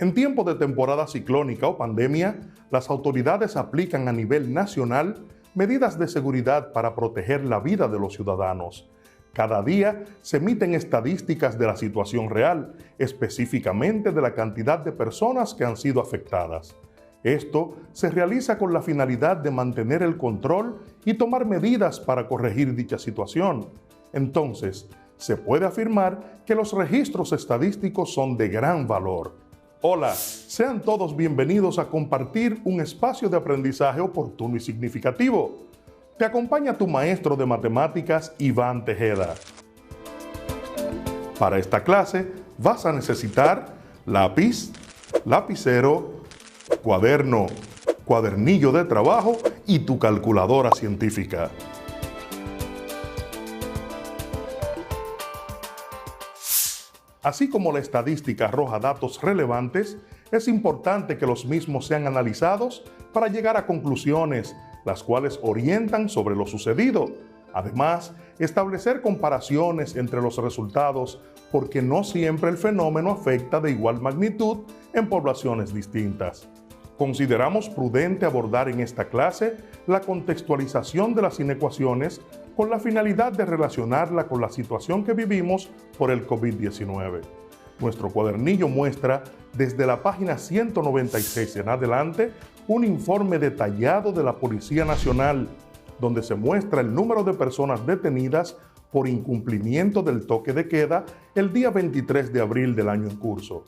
En tiempo de temporada ciclónica o pandemia, las autoridades aplican a nivel nacional medidas de seguridad para proteger la vida de los ciudadanos. Cada día se emiten estadísticas de la situación real, específicamente de la cantidad de personas que han sido afectadas. Esto se realiza con la finalidad de mantener el control y tomar medidas para corregir dicha situación. Entonces, se puede afirmar que los registros estadísticos son de gran valor. Hola, sean todos bienvenidos a compartir un espacio de aprendizaje oportuno y significativo. Te acompaña tu maestro de matemáticas, Iván Tejeda. Para esta clase vas a necesitar lápiz, lapicero, cuaderno, cuadernillo de trabajo y tu calculadora científica. Así como la estadística arroja datos relevantes, es importante que los mismos sean analizados para llegar a conclusiones, las cuales orientan sobre lo sucedido. Además, establecer comparaciones entre los resultados, porque no siempre el fenómeno afecta de igual magnitud en poblaciones distintas. Consideramos prudente abordar en esta clase la contextualización de las inecuaciones con la finalidad de relacionarla con la situación que vivimos por el COVID-19. Nuestro cuadernillo muestra desde la página 196 en adelante un informe detallado de la Policía Nacional, donde se muestra el número de personas detenidas por incumplimiento del toque de queda el día 23 de abril del año en curso.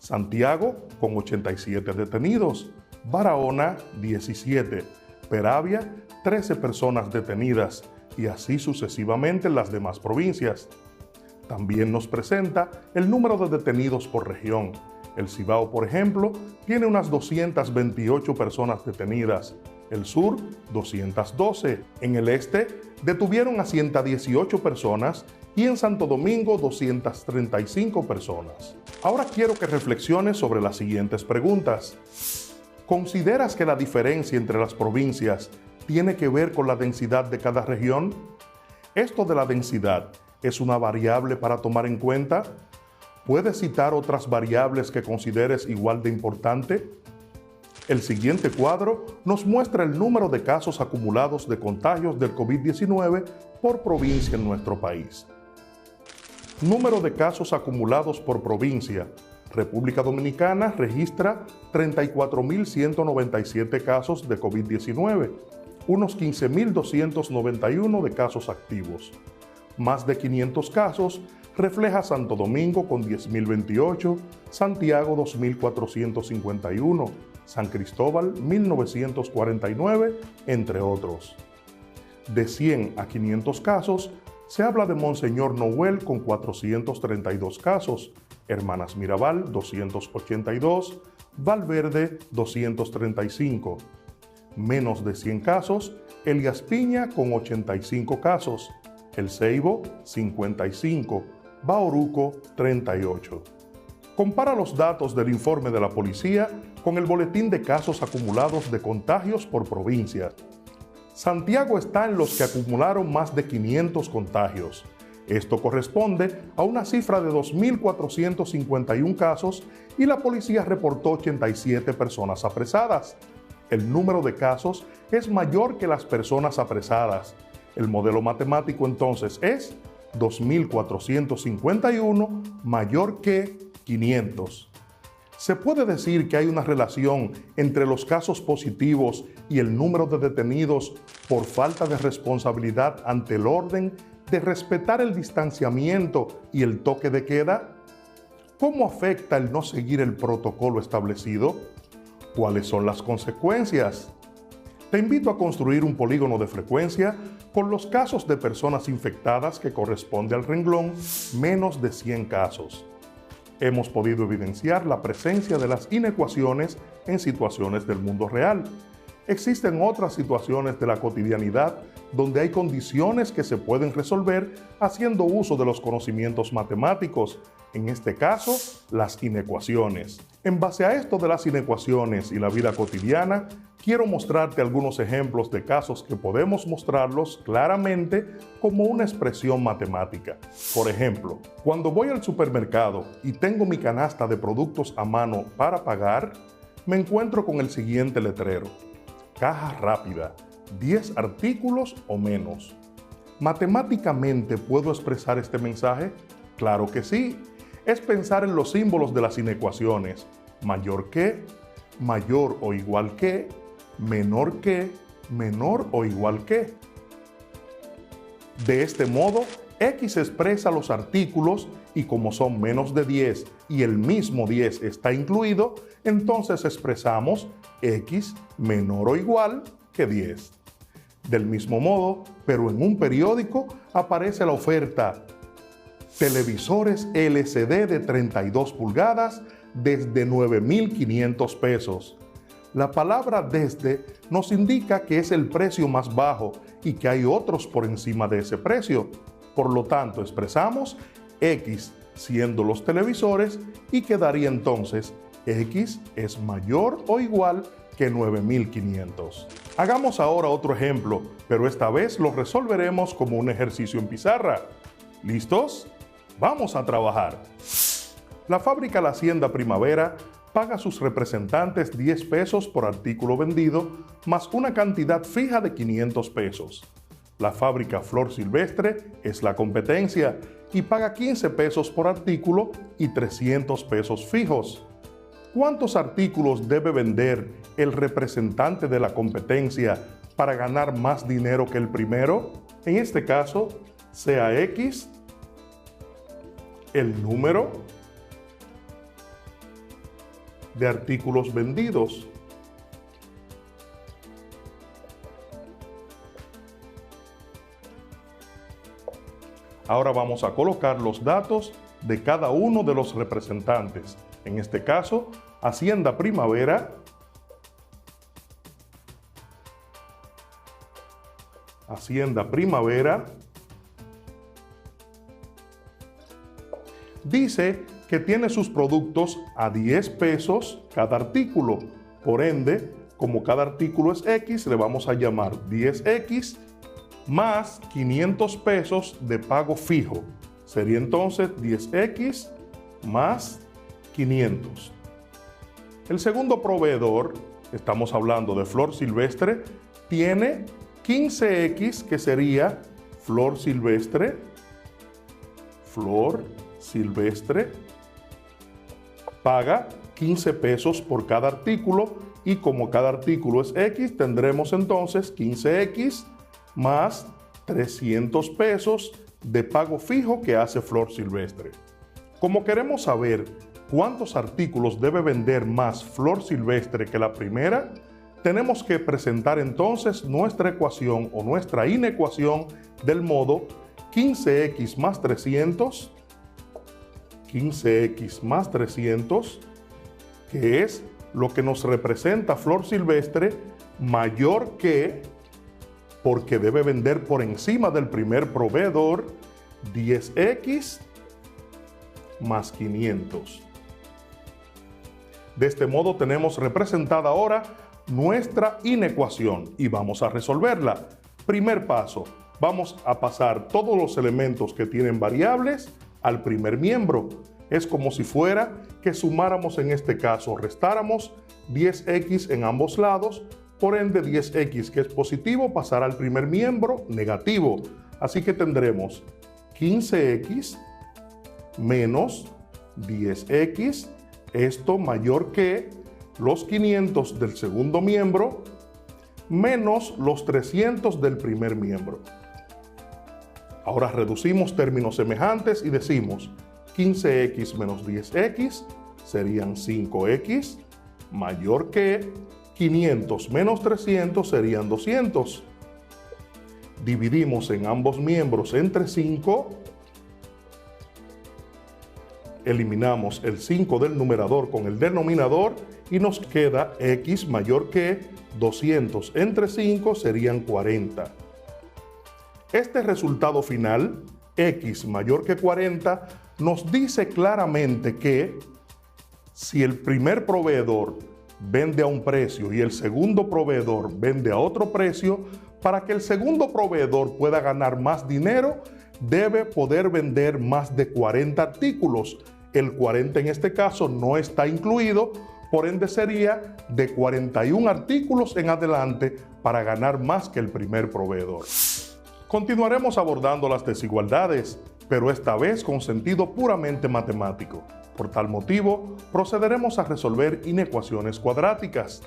Santiago, con 87 detenidos, Barahona, 17, Peravia, 13 personas detenidas, y así sucesivamente en las demás provincias. También nos presenta el número de detenidos por región. El Cibao, por ejemplo, tiene unas 228 personas detenidas. El sur, 212. En el este, detuvieron a 118 personas y en Santo Domingo, 235 personas. Ahora quiero que reflexiones sobre las siguientes preguntas. ¿Consideras que la diferencia entre las provincias tiene que ver con la densidad de cada región? ¿Esto de la densidad es una variable para tomar en cuenta? ¿Puedes citar otras variables que consideres igual de importante? El siguiente cuadro nos muestra el número de casos acumulados de contagios del COVID-19 por provincia en nuestro país. Número de casos acumulados por provincia. República Dominicana registra 34.197 casos de COVID-19, unos 15.291 de casos activos. Más de 500 casos refleja Santo Domingo con 10.028, Santiago 2.451, San Cristóbal 1.949, entre otros. De 100 a 500 casos, se habla de Monseñor Noel con 432 casos, Hermanas Mirabal 282, Valverde 235. Menos de 100 casos, Elías Piña con 85 casos, El Ceibo 55, Bauruco 38. Compara los datos del informe de la policía con el boletín de casos acumulados de contagios por provincias. Santiago está en los que acumularon más de 500 contagios. Esto corresponde a una cifra de 2.451 casos y la policía reportó 87 personas apresadas. El número de casos es mayor que las personas apresadas. El modelo matemático entonces es 2.451 mayor que 500. ¿Se puede decir que hay una relación entre los casos positivos y el número de detenidos por falta de responsabilidad ante el orden de respetar el distanciamiento y el toque de queda? ¿Cómo afecta el no seguir el protocolo establecido? ¿Cuáles son las consecuencias? Te invito a construir un polígono de frecuencia con los casos de personas infectadas que corresponde al renglón menos de 100 casos. Hemos podido evidenciar la presencia de las inecuaciones en situaciones del mundo real. Existen otras situaciones de la cotidianidad donde hay condiciones que se pueden resolver haciendo uso de los conocimientos matemáticos, en este caso, las inecuaciones. En base a esto de las inecuaciones y la vida cotidiana, quiero mostrarte algunos ejemplos de casos que podemos mostrarlos claramente como una expresión matemática. Por ejemplo, cuando voy al supermercado y tengo mi canasta de productos a mano para pagar, me encuentro con el siguiente letrero: caja rápida, 10 artículos o menos. ¿Matemáticamente puedo expresar este mensaje? Claro que sí. Es pensar en los símbolos de las inecuaciones: mayor que, mayor o igual que, menor o igual que. De este modo, X expresa los artículos y como son menos de 10 y el mismo 10 está incluido, entonces expresamos X menor o igual que 10. Del mismo modo, pero en un periódico aparece la oferta: televisores LCD de 32 pulgadas desde 9.500 pesos. La palabra desde nos indica que es el precio más bajo y que hay otros por encima de ese precio. Por lo tanto, expresamos X siendo los televisores y quedaría entonces X es mayor o igual que 9.500. Hagamos ahora otro ejemplo, pero esta vez lo resolveremos como un ejercicio en pizarra. ¿Listos? ¡Vamos a trabajar! La fábrica La Hacienda Primavera paga a sus representantes 10 pesos por artículo vendido, más una cantidad fija de 500 pesos. La fábrica Flor Silvestre es la competencia y paga 15 pesos por artículo y 300 pesos fijos. ¿Cuántos artículos debe vender el representante de la competencia para ganar más dinero que el primero? En este caso, sea X el número de artículos vendidos. Ahora vamos a colocar los datos de cada uno de los representantes. En este caso, Hacienda Primavera, dice que tiene sus productos a 10 pesos cada artículo. Por ende, como cada artículo es X, le vamos a llamar 10X más 500 pesos de pago fijo. Sería entonces 10X más 500. El segundo proveedor, estamos hablando de Flor Silvestre, tiene 15X, que sería Flor Silvestre, paga 15 pesos por cada artículo y como cada artículo es X, tendremos entonces 15X más 300 pesos de pago fijo que hace Flor Silvestre. Como queremos saber cuántos artículos debe vender más Flor Silvestre que la primera, Tenemos que presentar entonces nuestra ecuación o nuestra inecuación del modo 15x más 300, 15x más 300, que es lo que nos representa Flor Silvestre, mayor que, porque debe vender por encima del primer proveedor, 10x más 500. De este modo tenemos representada ahora nuestra inecuación y vamos a resolverla. Primer paso, vamos a pasar todos los elementos que tienen variables al primer miembro. Es como si fuera que sumáramos en este caso, restáramos 10x en ambos lados, por ende 10x que es positivo pasará al primer miembro negativo. Así que tendremos 15x menos 10x, esto mayor que los 500 del segundo miembro menos los 300 del primer miembro. Ahora reducimos términos semejantes y decimos 15x menos 10x serían 5x, mayor que 500 menos 300 serían 200. Dividimos en ambos miembros entre 5. Eliminamos el 5 del numerador con el denominador y nos queda x mayor que 200 entre 5 serían 40. Este resultado final, x mayor que 40, nos dice claramente que si el primer proveedor vende a un precio y el segundo proveedor vende a otro precio, para que el segundo proveedor pueda ganar más dinero, debe poder vender más de 40 artículos. El 40 en este caso no está incluido, por ende sería de 41 artículos en adelante para ganar más que el primer proveedor. Continuaremos abordando las desigualdades, pero esta vez con sentido puramente matemático. Por tal motivo, procederemos a resolver inecuaciones cuadráticas.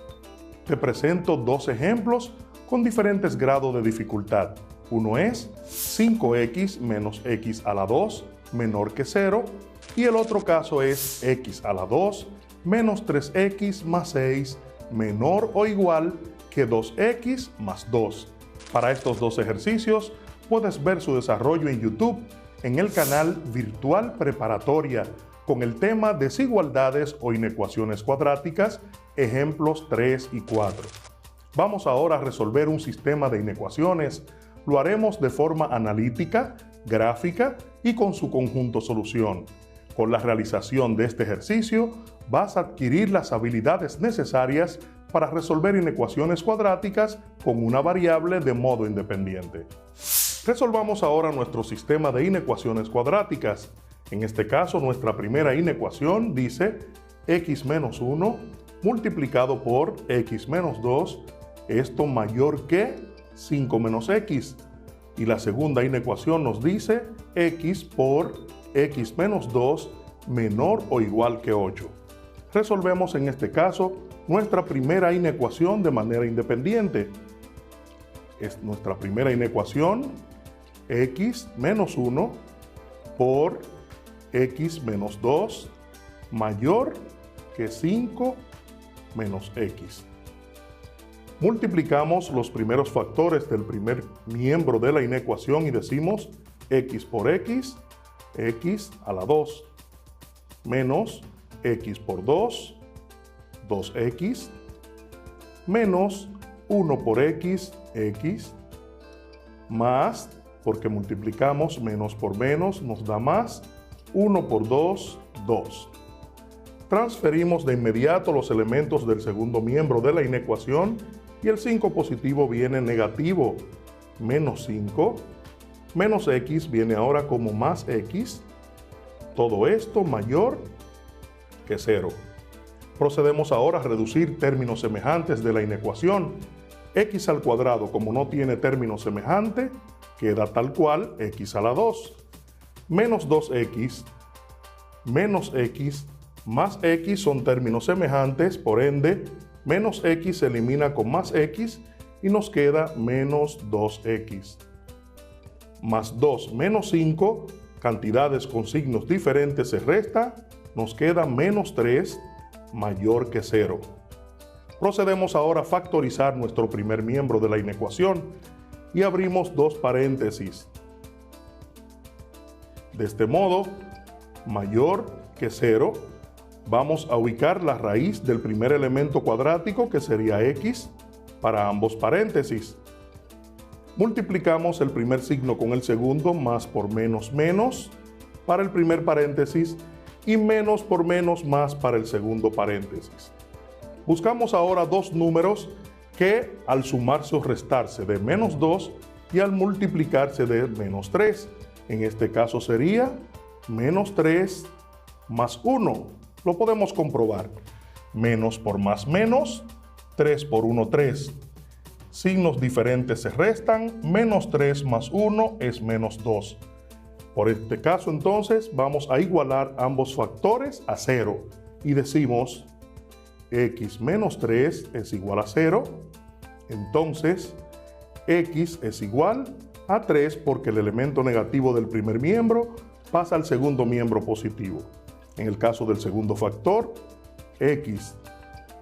Te presento dos ejemplos con diferentes grados de dificultad. Uno es 5x menos x a la 2 menor que 0 y el otro caso es x a la 2 menos 3x más 6 menor o igual que 2x más 2. Para estos dos ejercicios puedes ver su desarrollo en YouTube en el canal Virtual Preparatoria con el tema Desigualdades o inecuaciones cuadráticas, ejemplos 3 y 4. Vamos ahora a resolver un sistema de inecuaciones. Lo haremos de forma analítica, gráfica y con su conjunto solución. Con la realización de este ejercicio, vas a adquirir las habilidades necesarias para resolver inecuaciones cuadráticas con una variable de modo independiente. Resolvamos ahora nuestro sistema de inecuaciones cuadráticas. En este caso, nuestra primera inecuación dice x menos 1 multiplicado por x menos 2, esto mayor que 5 menos x. Y la segunda inecuación nos dice x por x menos 2 menor o igual que 8. Resolvemos en este caso nuestra primera inecuación de manera independiente. Es nuestra primera inecuación, x menos 1 por x menos 2 mayor que 5 menos x. Multiplicamos los primeros factores del primer miembro de la inecuación y decimos x por x, x a la 2, menos x por 2, 2x, menos 1 por x, x, más, porque multiplicamos menos por menos, nos da más, 1 por 2, 2. Transferimos de inmediato los elementos del segundo miembro de la inecuación y el 5 positivo viene negativo, menos 5, menos x viene ahora como más x, todo esto mayor que 0. Procedemos ahora a reducir términos semejantes de la inecuación. X al cuadrado, como no tiene término semejante, queda tal cual x a la 2. Menos 2x, menos x, más x son términos semejantes, por ende, menos x se elimina con más x y nos queda menos 2x. Más 2 menos 5, cantidades con signos diferentes se resta, nos queda menos 3 mayor que 0. Procedemos ahora a factorizar nuestro primer miembro de la inecuación y abrimos dos paréntesis. De este modo, mayor que 0, vamos a ubicar la raíz del primer elemento cuadrático, que sería x, para ambos paréntesis. Multiplicamos el primer signo con el segundo, más por menos menos, para el primer paréntesis, y menos por menos más para el segundo paréntesis. Buscamos ahora dos números que al sumarse o restarse de menos 2 y al multiplicarse de menos 3. En este caso sería menos 3 más 1. Lo podemos comprobar. Menos por más menos, 3 por 1, 3. Signos diferentes se restan, menos 3 más 1 es menos 2. Por este caso entonces vamos a igualar ambos factores a 0 y decimos x menos 3 es igual a 0. Entonces x es igual a 3 porque el elemento negativo del primer miembro pasa al segundo miembro positivo. En el caso del segundo factor, x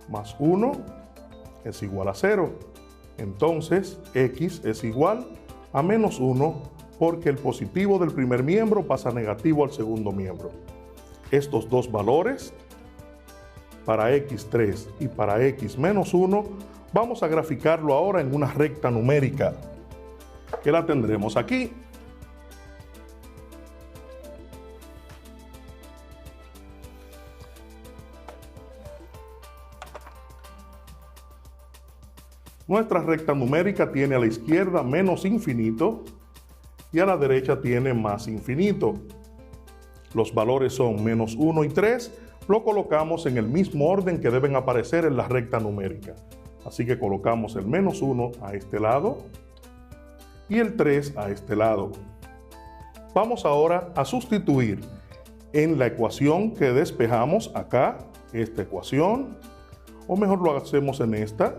más 1 es igual a 0. Entonces x es igual a menos 1 porque el positivo del primer miembro pasa negativo al segundo miembro. Estos dos valores, para x3 y para x menos 1, vamos a graficarlo ahora en una recta numérica, que la tendremos aquí. Nuestra recta numérica tiene a la izquierda menos infinito y a la derecha tiene más infinito. Los valores son menos 1 y 3, lo colocamos en el mismo orden que deben aparecer en la recta numérica. Así que colocamos el menos 1 a este lado y el 3 a este lado. Vamos ahora a sustituir en la ecuación que despejamos acá, esta ecuación, o mejor lo hacemos en esta,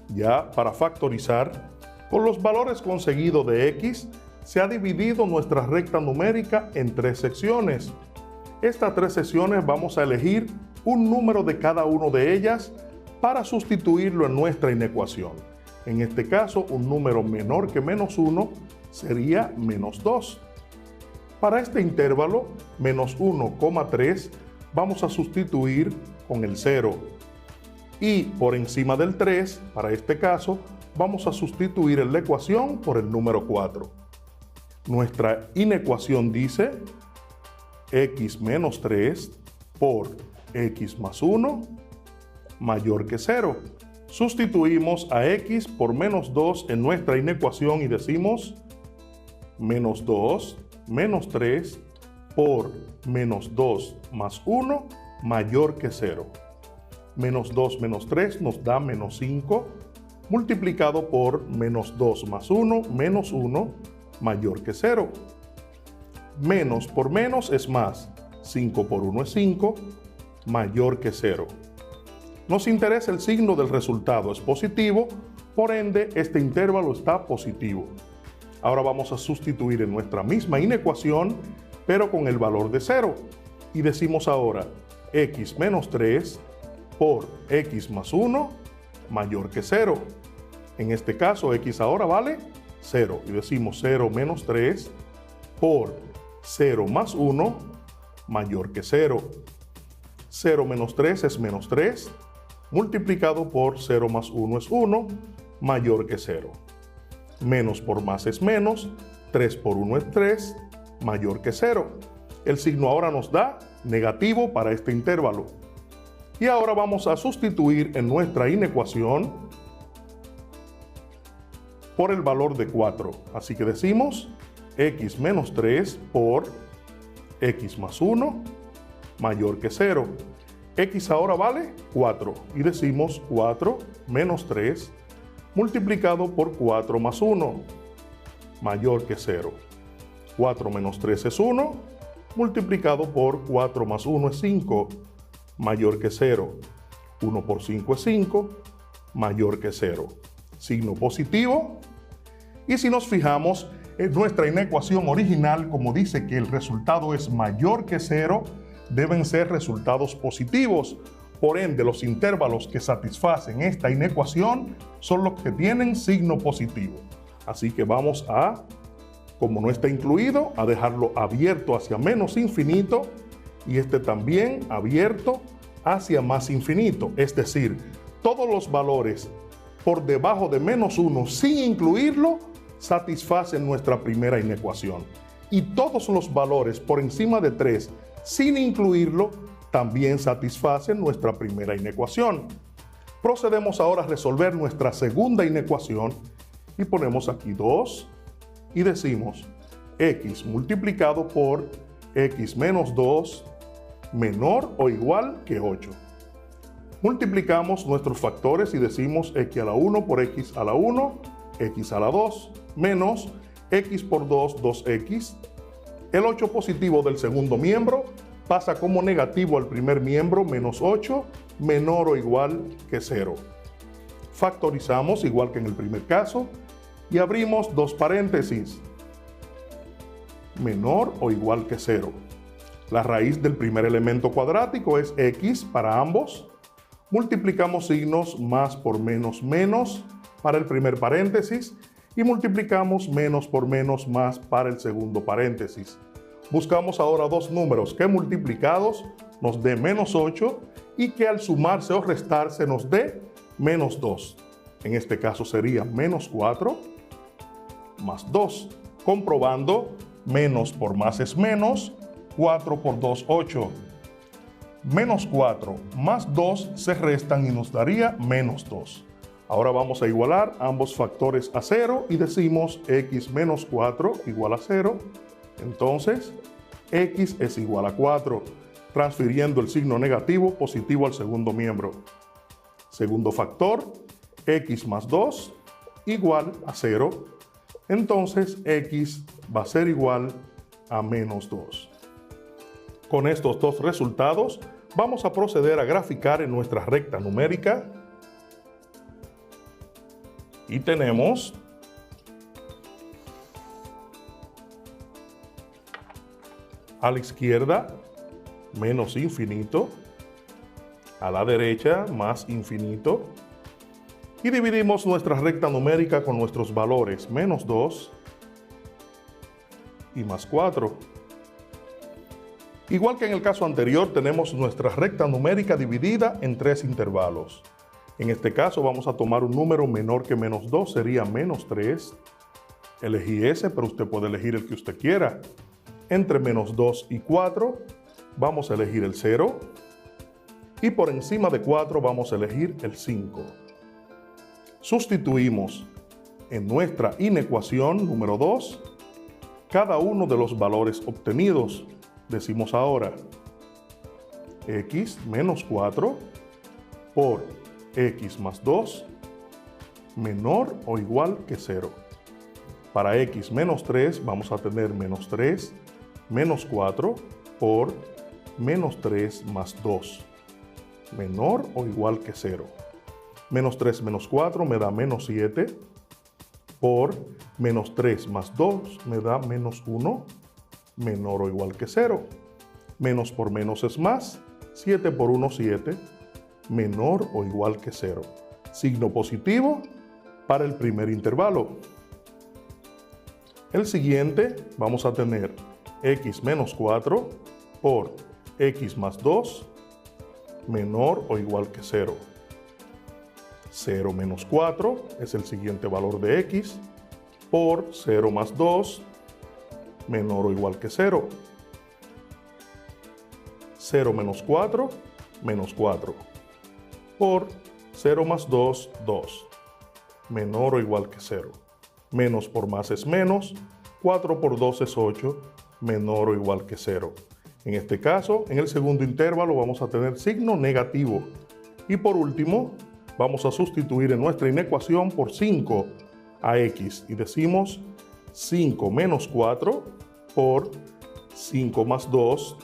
ya para factorizar. Con los valores conseguidos de x, se ha dividido nuestra recta numérica en 3 secciones. Estas 3 secciones vamos a elegir un número de cada una de ellas para sustituirlo en nuestra inecuación. En este caso, un número menor que menos 1 sería menos 2. Para este intervalo, menos 1,3, vamos a sustituir con el 0. Y por encima del 3, para este caso, vamos a sustituir en la ecuación por el número 4. Nuestra inecuación dice x menos 3 por x más 1 mayor que 0. Sustituimos a x por menos 2 en nuestra inecuación y decimos menos 2 menos 3 por menos 2 más 1 mayor que 0. Menos 2 menos 3 nos da menos 5 multiplicado por menos 2 más 1 menos 1 mayor que 0. Menos por menos es más. 5 por 1 es 5 mayor que 0. Nos interesa el signo del resultado, es positivo, por ende este intervalo está positivo. Ahora vamos a sustituir en nuestra misma inecuación, pero con el valor de 0. Y decimos ahora x menos 3 por x más 1 mayor que 0. En este caso x ahora vale 0 y decimos 0 menos 3 por 0 más 1 mayor que 0. 0 menos 3 es menos 3 multiplicado por 0 más 1 es 1 mayor que 0. Menos por más es menos, 3 por 1 es 3 mayor que 0. El signo ahora nos da negativo para este intervalo. Y ahora vamos a sustituir en nuestra inecuación por el valor de 4. Así que decimos x menos 3 por x más 1 mayor que 0. X ahora vale 4 y decimos 4 menos 3 multiplicado por 4 más 1 mayor que 0. 4 menos 3 es 1 multiplicado por 4 más 1 es 5 mayor que 0. 1 por 5 es 5 mayor que 0. Signo positivo. Y si nos fijamos en nuestra inecuación original, como dice que el resultado es mayor que 0, deben ser resultados positivos, Por ende, los intervalos que satisfacen esta inecuación son los que tienen signo positivo. Así que vamos a, como no está incluido, a dejarlo abierto hacia menos infinito y este también abierto hacia más infinito. Es decir, todos los valores por debajo de -1 sin incluirlo satisfacen nuestra primera inecuación. Y todos los valores por encima de 3 sin incluirlo también satisfacen nuestra primera inecuación. Procedemos ahora a resolver nuestra segunda inecuación y ponemos aquí 2 y decimos x multiplicado por x menos 2 menor o igual que 8. Multiplicamos nuestros factores y decimos x a la 1 por x a la 1, x a la 2, menos x por 2, 2x. El 8 positivo del segundo miembro pasa como negativo al primer miembro, menos 8, menor o igual que 0. Factorizamos igual que en el primer caso y abrimos dos paréntesis, menor o igual que 0. La raíz del primer elemento cuadrático es x para ambos. Multiplicamos signos más por menos menos para el primer paréntesis y multiplicamos menos por menos más para el segundo paréntesis. Buscamos ahora dos números que multiplicados nos dé menos 8 y que al sumarse o restarse nos dé menos 2. En este caso sería menos 4 más 2. Comprobando, menos por más es menos, 4 por 2, 8. Menos 4 más 2 se restan y nos daría menos 2. Ahora vamos a igualar ambos factores a 0 y decimos x menos 4 igual a 0. Entonces, x es igual a 4, transfiriendo el signo negativo positivo al segundo miembro. Segundo factor, x más 2 igual a 0. Entonces, x va a ser igual a menos 2. Con estos dos resultados, vamos a proceder a graficar en nuestra recta numérica. Y tenemos a la izquierda menos infinito, a la derecha más infinito, y dividimos nuestra recta numérica con nuestros valores menos 2 y más 4. Igual que en el caso anterior, tenemos nuestra recta numérica dividida en 3 intervalos. En este caso vamos a tomar un número menor que menos 2, sería menos 3. Elegí ese, pero usted puede elegir el que usted quiera. Entre menos 2 y 4 vamos a elegir el 0. Y por encima de 4 vamos a elegir el 5. Sustituimos en nuestra inecuación número 2 cada uno de los valores obtenidos. Decimos ahora x menos 4 por x más 2 menor o igual que 0. Para x menos 3 vamos a tener menos 3 menos 4 por menos 3 más 2 menor o igual que 0. Menos 3 menos 4 me da menos 7 por menos 3 más 2 me da menos 1 menor o igual que 0. Menos por menos es más, 7 por 1, 7, menor o igual que 0. Signo positivo para el primer intervalo. El siguiente vamos a tener x menos 4 por x más 2 menor o igual que 0. 0 menos 4 es el siguiente valor de x por 0 más 2 menor o igual que 0. 0 menos 4 menos 4 por 0 más 2, 2 menor o igual que 0. Menos por más es menos, 4 por 2 es 8 menor o igual que 0. En este caso, en el segundo intervalo vamos a tener signo negativo. Y por último, vamos a sustituir en nuestra inecuación por 5 a x y decimos 5 menos 4 por 5 más 2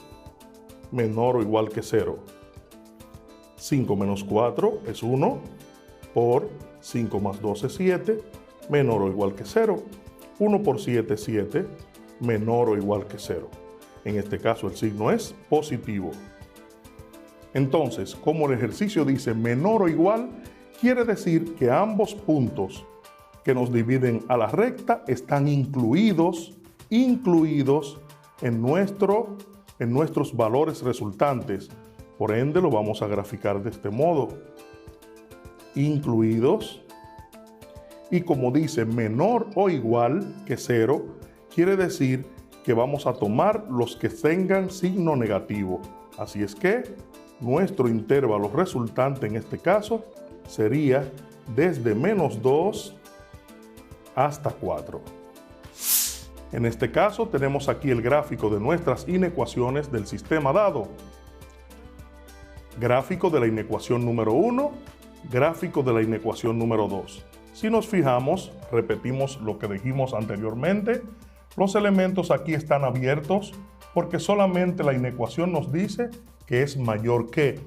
menor o igual que 0. 5 menos 4 es 1 por 5 más 2 es 7 menor o igual que 0. 1 por 7 es 7 menor o igual que 0. En este caso el signo es positivo. Entonces, como el ejercicio dice menor o igual, quiere decir que ambos puntos que nos dividen a la recta están incluidos en nuestros valores resultantes. Por ende, lo vamos a graficar de este modo. Incluidos. Y como dice menor o igual que 0, quiere decir que vamos a tomar los que tengan signo negativo. Así es que nuestro intervalo resultante en este caso sería desde -2 hasta 4. En este caso tenemos aquí el gráfico de nuestras inecuaciones del sistema dado. Gráfico de la inecuación número 1, gráfico de la inecuación número 2. Si nos fijamos, repetimos lo que dijimos anteriormente, los elementos aquí están abiertos porque solamente la inecuación nos dice que es mayor que.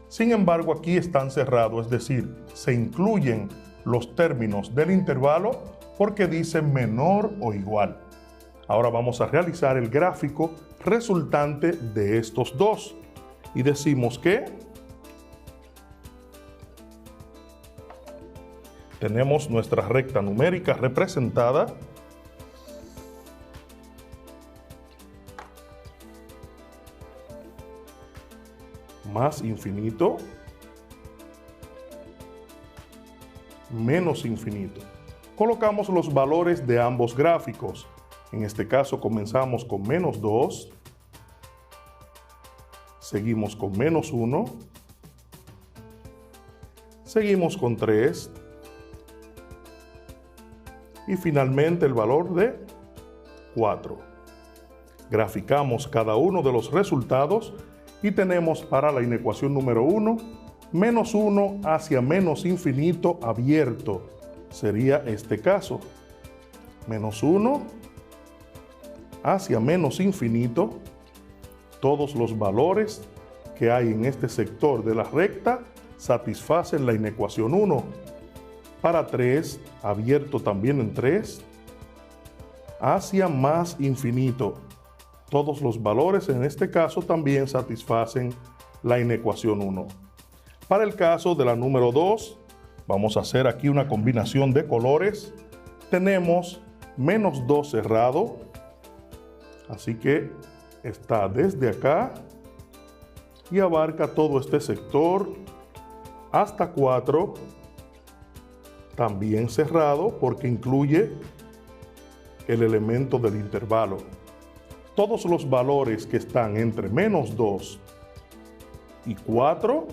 Sin embargo, aquí están cerrados, es decir, se incluyen los términos del intervalo porque dice menor o igual. Ahora vamos a realizar el gráfico resultante de estos dos. Y decimos que tenemos nuestra recta numérica representada más infinito menos infinito. Colocamos los valores de ambos gráficos. En este caso comenzamos con -2, seguimos con -1, seguimos con 3 y finalmente el valor de 4. Graficamos cada uno de los resultados y tenemos para la inecuación número 1, -1 hacia menos infinito abierto. Sería este caso. -1 hacia menos infinito. Todos los valores que hay en este sector de la recta satisfacen la inecuación 1. Para 3, abierto también en 3, hacia más infinito. Todos los valores en este caso también satisfacen la inecuación 1. Para el caso de la número 2, vamos a hacer aquí una combinación de colores. Tenemos -2 cerrado, así que está desde acá y abarca todo este sector hasta 4, también cerrado porque incluye el elemento del intervalo. Todos los valores que están entre -2 y 4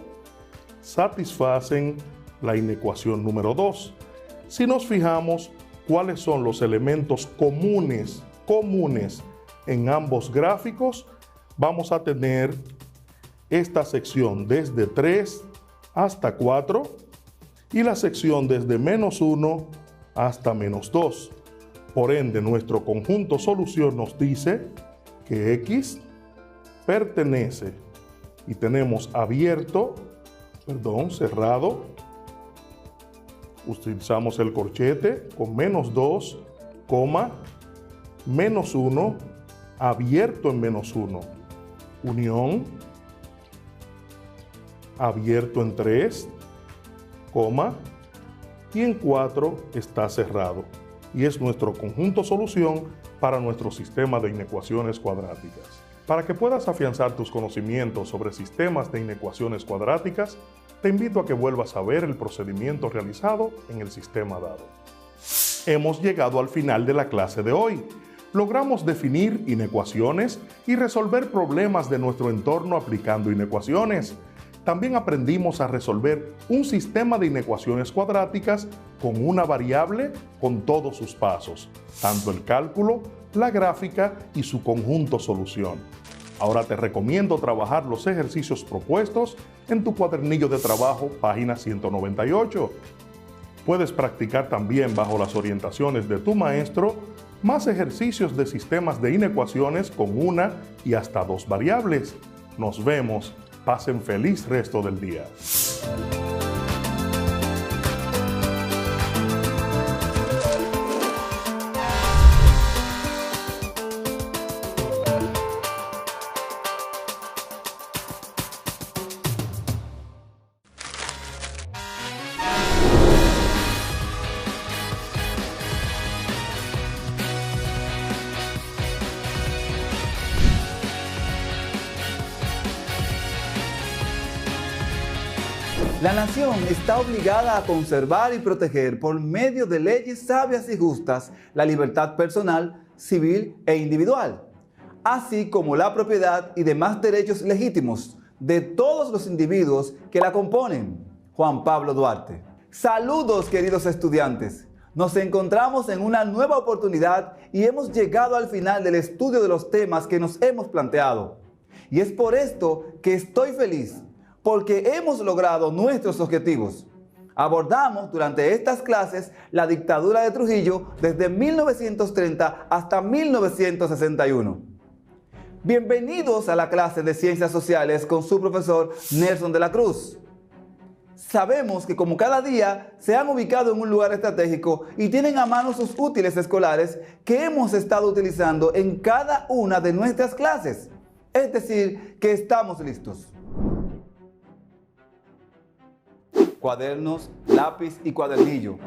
satisfacen la inecuación número 2. Si nos fijamos cuáles son los elementos comunes en ambos gráficos, vamos a tener esta sección desde 3 hasta 4 y la sección desde -1 hasta -2. Por ende, nuestro conjunto solución nos dice que X pertenece, y tenemos cerrado, utilizamos el corchete con -2, -1, abierto en -1, unión, abierto en 3, y en 4 está cerrado. Y es nuestro conjunto solución para nuestro sistema de inecuaciones cuadráticas. Para que puedas afianzar tus conocimientos sobre sistemas de inecuaciones cuadráticas, te invito a que vuelvas a ver el procedimiento realizado en el sistema dado. Hemos llegado al final de la clase de hoy. Logramos definir inecuaciones y resolver problemas de nuestro entorno aplicando inecuaciones. También aprendimos a resolver un sistema de inecuaciones cuadráticas con una variable con todos sus pasos, tanto el cálculo, la gráfica y su conjunto solución. Ahora te recomiendo trabajar los ejercicios propuestos en tu cuadernillo de trabajo, página 198. Puedes practicar también bajo las orientaciones de tu maestro más ejercicios de sistemas de inecuaciones con una y hasta 2 variables. Nos vemos. Pasen feliz resto del día. La nación está obligada a conservar y proteger por medio de leyes sabias y justas la libertad personal, civil e individual, así como la propiedad y demás derechos legítimos de todos los individuos que la componen. Juan Pablo Duarte. Saludos, queridos estudiantes. Nos encontramos en una nueva oportunidad y hemos llegado al final del estudio de los temas que nos hemos planteado. Y es por esto que estoy feliz, porque hemos logrado nuestros objetivos. Abordamos durante estas clases la dictadura de Trujillo desde 1930 hasta 1961. Bienvenidos a la clase de Ciencias Sociales con su profesor Nelson de la Cruz. Sabemos que como cada día se han ubicado en un lugar estratégico y tienen a mano sus útiles escolares que hemos estado utilizando en cada una de nuestras clases. Es decir, que estamos listos. Cuadernos, lápiz y cuadernillo.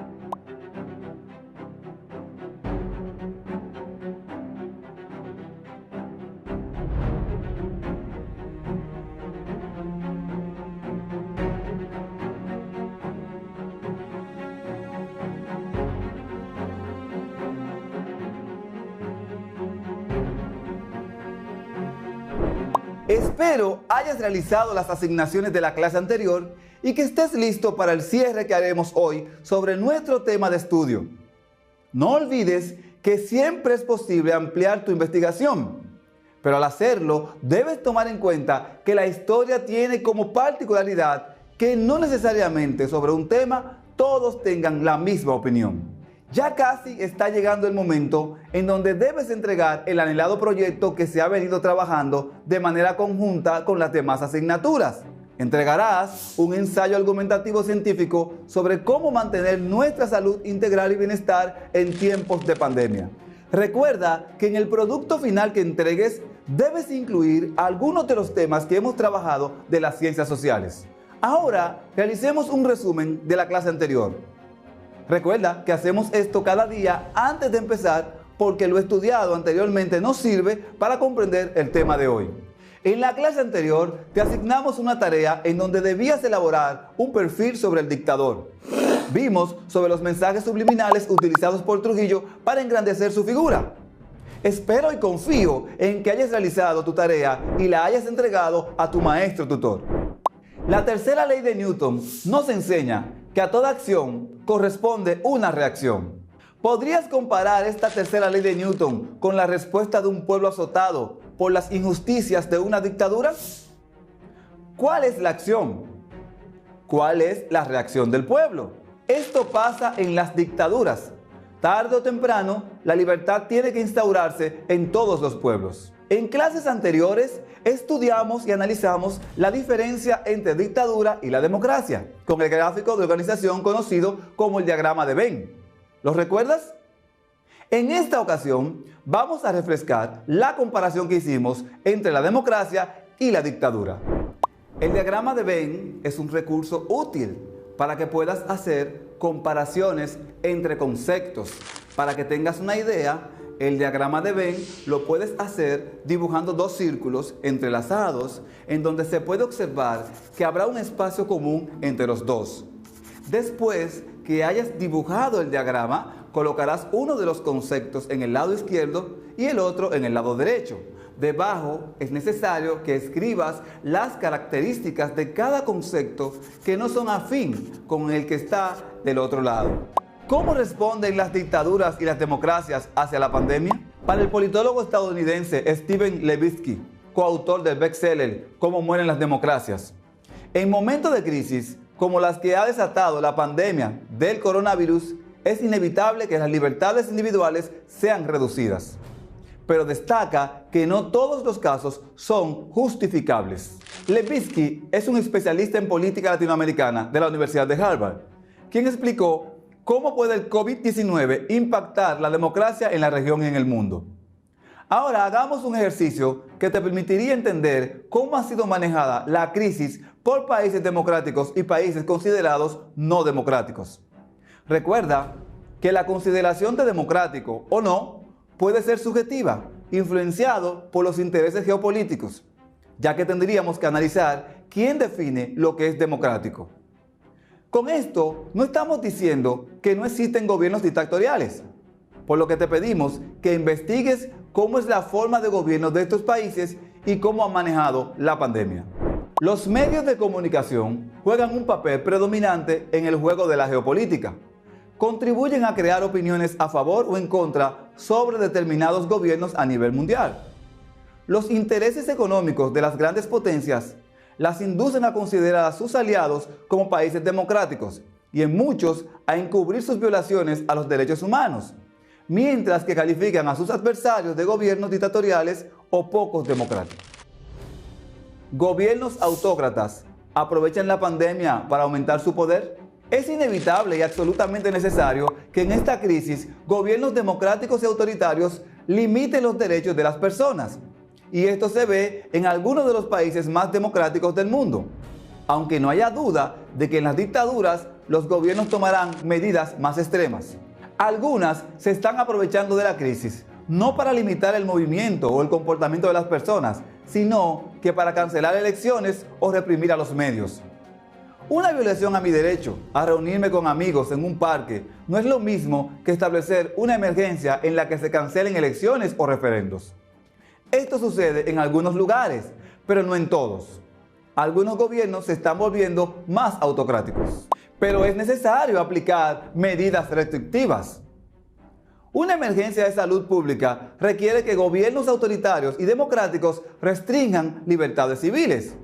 Espero hayas realizado las asignaciones de la clase anterior y que estés listo para el cierre que haremos hoy sobre nuestro tema de estudio. No olvides que siempre es posible ampliar tu investigación, pero al hacerlo debes tomar en cuenta que la historia tiene como particularidad que no necesariamente sobre un tema todos tengan la misma opinión. Ya casi está llegando el momento en donde debes entregar el anhelado proyecto que se ha venido trabajando de manera conjunta con las demás asignaturas. Entregarás un ensayo argumentativo científico sobre cómo mantener nuestra salud integral y bienestar en tiempos de pandemia. Recuerda que en el producto final que entregues debes incluir algunos de los temas que hemos trabajado de las ciencias sociales. Ahora realicemos un resumen de la clase anterior. Recuerda que hacemos esto cada día antes de empezar porque lo estudiado anteriormente nos sirve para comprender el tema de hoy. En la clase anterior te asignamos una tarea en donde debías elaborar un perfil sobre el dictador. Vimos sobre los mensajes subliminales utilizados por Trujillo para engrandecer su figura. Espero y confío en que hayas realizado tu tarea y la hayas entregado a tu maestro tutor. La tercera ley de Newton nos enseña que a toda acción corresponde una reacción. ¿Podrías comparar esta tercera ley de Newton con la respuesta de un pueblo azotado por las injusticias de una dictadura? ¿Cuál es la acción? ¿Cuál es la reacción del pueblo? Esto pasa en las dictaduras. Tarde o temprano, la libertad tiene que instaurarse en todos los pueblos. En clases anteriores, estudiamos y analizamos la diferencia entre dictadura y la democracia, con el gráfico de organización conocido como el diagrama de Venn. ¿Lo recuerdas? En esta ocasión, vamos a refrescar la comparación que hicimos entre la democracia y la dictadura. El diagrama de Venn es un recurso útil para que puedas hacer comparaciones entre conceptos. Para que tengas una idea, el diagrama de Venn lo puedes hacer dibujando dos círculos entrelazados en donde se puede observar que habrá un espacio común entre los dos. Después que hayas dibujado el diagrama, colocarás uno de los conceptos en el lado izquierdo y el otro en el lado derecho. Debajo es necesario que escribas las características de cada concepto que no son afín con el que está del otro lado. ¿Cómo responden las dictaduras y las democracias hacia la pandemia? Para el politólogo estadounidense Steven Levitsky, coautor del bestseller Cómo mueren las democracias, en momentos de crisis como las que ha desatado la pandemia del coronavirus, es inevitable que las libertades individuales sean reducidas. Pero destaca que no todos los casos son justificables. Levitsky es un especialista en política latinoamericana de la Universidad de Harvard, quien explicó cómo puede el COVID-19 impactar la democracia en la región y en el mundo. Ahora hagamos un ejercicio que te permitiría entender cómo ha sido manejada la crisis por países democráticos y países considerados no democráticos. Recuerda que la consideración de democrático o no puede ser subjetiva, influenciado por los intereses geopolíticos, ya que tendríamos que analizar quién define lo que es democrático. Con esto no estamos diciendo que no existen gobiernos dictatoriales, por lo que te pedimos que investigues cómo es la forma de gobierno de estos países y cómo han manejado la pandemia. Los medios de comunicación juegan un papel predominante en el juego de la geopolítica. Contribuyen a crear opiniones a favor o en contra sobre determinados gobiernos a nivel mundial. Los intereses económicos de las grandes potencias las inducen a considerar a sus aliados como países democráticos y en muchos a encubrir sus violaciones a los derechos humanos, mientras que califican a sus adversarios de gobiernos dictatoriales o pocos democráticos. ¿Gobiernos autócratas aprovechan la pandemia para aumentar su poder? Es inevitable y absolutamente necesario que en esta crisis gobiernos democráticos y autoritarios limiten los derechos de las personas. Y esto se ve en algunos de los países más democráticos del mundo. Aunque no haya duda de que en las dictaduras los gobiernos tomarán medidas más extremas. Algunas se están aprovechando de la crisis, no para limitar el movimiento o el comportamiento de las personas, sino que para cancelar elecciones o reprimir a los medios. Una violación a mi derecho a reunirme con amigos en un parque no es lo mismo que establecer una emergencia en la que se cancelen elecciones o referendos. Esto sucede en algunos lugares, pero no en todos. Algunos gobiernos se están volviendo más autocráticos, pero es necesario aplicar medidas restrictivas. Una emergencia de salud pública requiere que gobiernos autoritarios y democráticos restrinjan libertades civiles.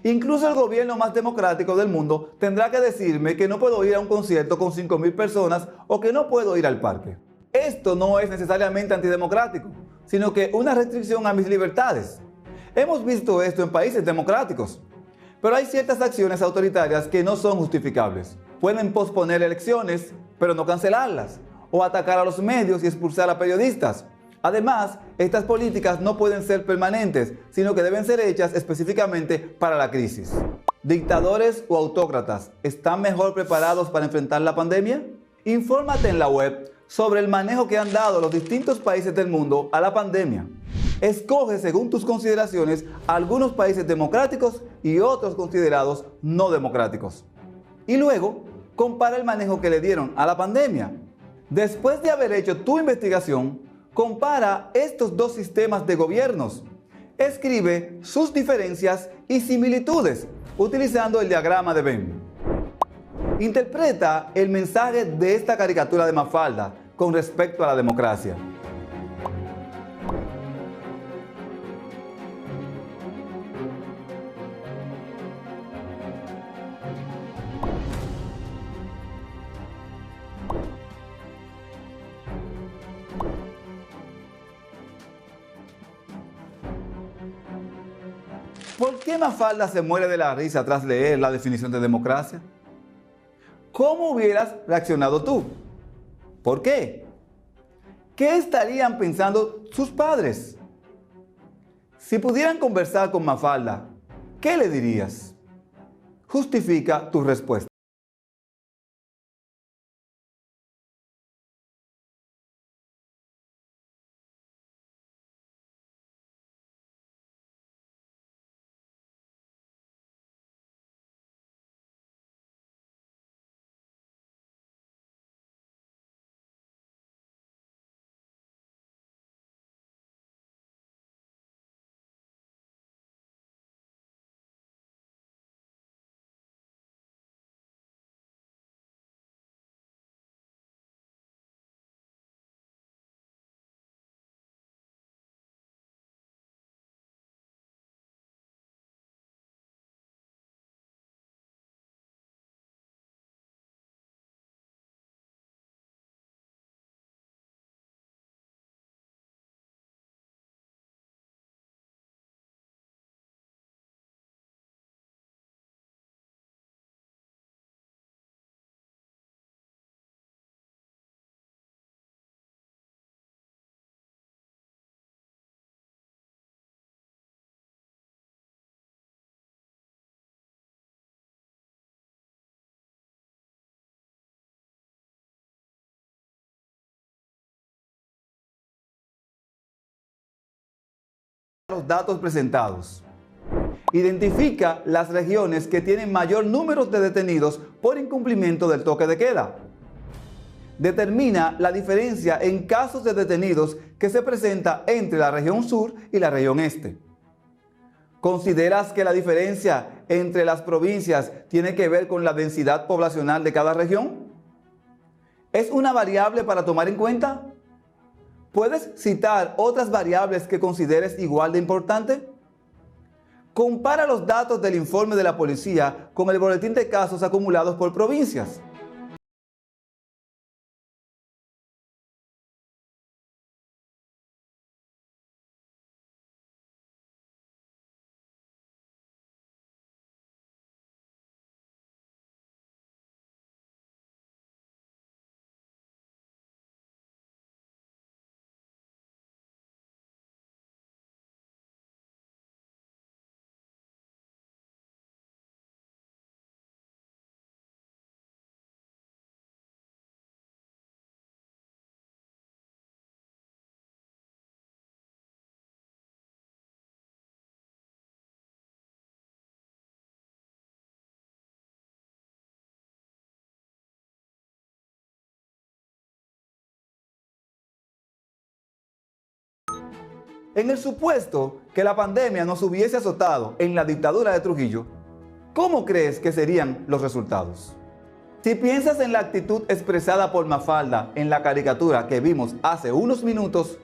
Incluso el gobierno más democrático del mundo tendrá que decirme que no puedo ir a un concierto con 5.000 personas o que no puedo ir al parque. Esto no es necesariamente antidemocrático, sino que una restricción a mis libertades. Hemos visto esto en países democráticos. Pero hay ciertas acciones autoritarias que no son justificables. Pueden posponer elecciones, pero no cancelarlas, o atacar a los medios y expulsar a periodistas. Además, estas políticas no pueden ser permanentes, sino que deben ser hechas específicamente para la crisis. ¿Dictadores o autócratas están mejor preparados para enfrentar la pandemia? Infórmate en la web sobre el manejo que han dado los distintos países del mundo a la pandemia. Escoge según tus consideraciones algunos países democráticos y otros considerados no democráticos. Y luego, compara el manejo que le dieron a la pandemia. Después de haber hecho tu investigación, compara estos dos sistemas de gobiernos. Escribe sus diferencias y similitudes utilizando el diagrama de Venn. Interpreta el mensaje de esta caricatura de Mafalda con respecto a la democracia. ¿Por qué Mafalda se muere de la risa tras leer la definición de democracia? ¿Cómo hubieras reaccionado tú? ¿Por qué? ¿Qué estarían pensando sus padres? Si pudieran conversar con Mafalda, ¿qué le dirías? Justifica tu respuesta. Los datos presentados. Identifica las regiones que tienen mayor número de detenidos por incumplimiento del toque de queda. Determina la diferencia en casos de detenidos que se presenta entre la región sur y la región este. ¿Consideras que la diferencia entre las provincias tiene que ver con la densidad poblacional de cada región? ¿Es una variable para tomar en cuenta? ¿Puedes citar otras variables que consideres igual de importantes? Compara los datos del informe de la policía con el boletín de casos acumulados por provincias. En el supuesto que la pandemia nos hubiese azotado en la dictadura de Trujillo, ¿cómo crees que serían los resultados? Si piensas en la actitud expresada por Mafalda en la caricatura que vimos hace unos minutos,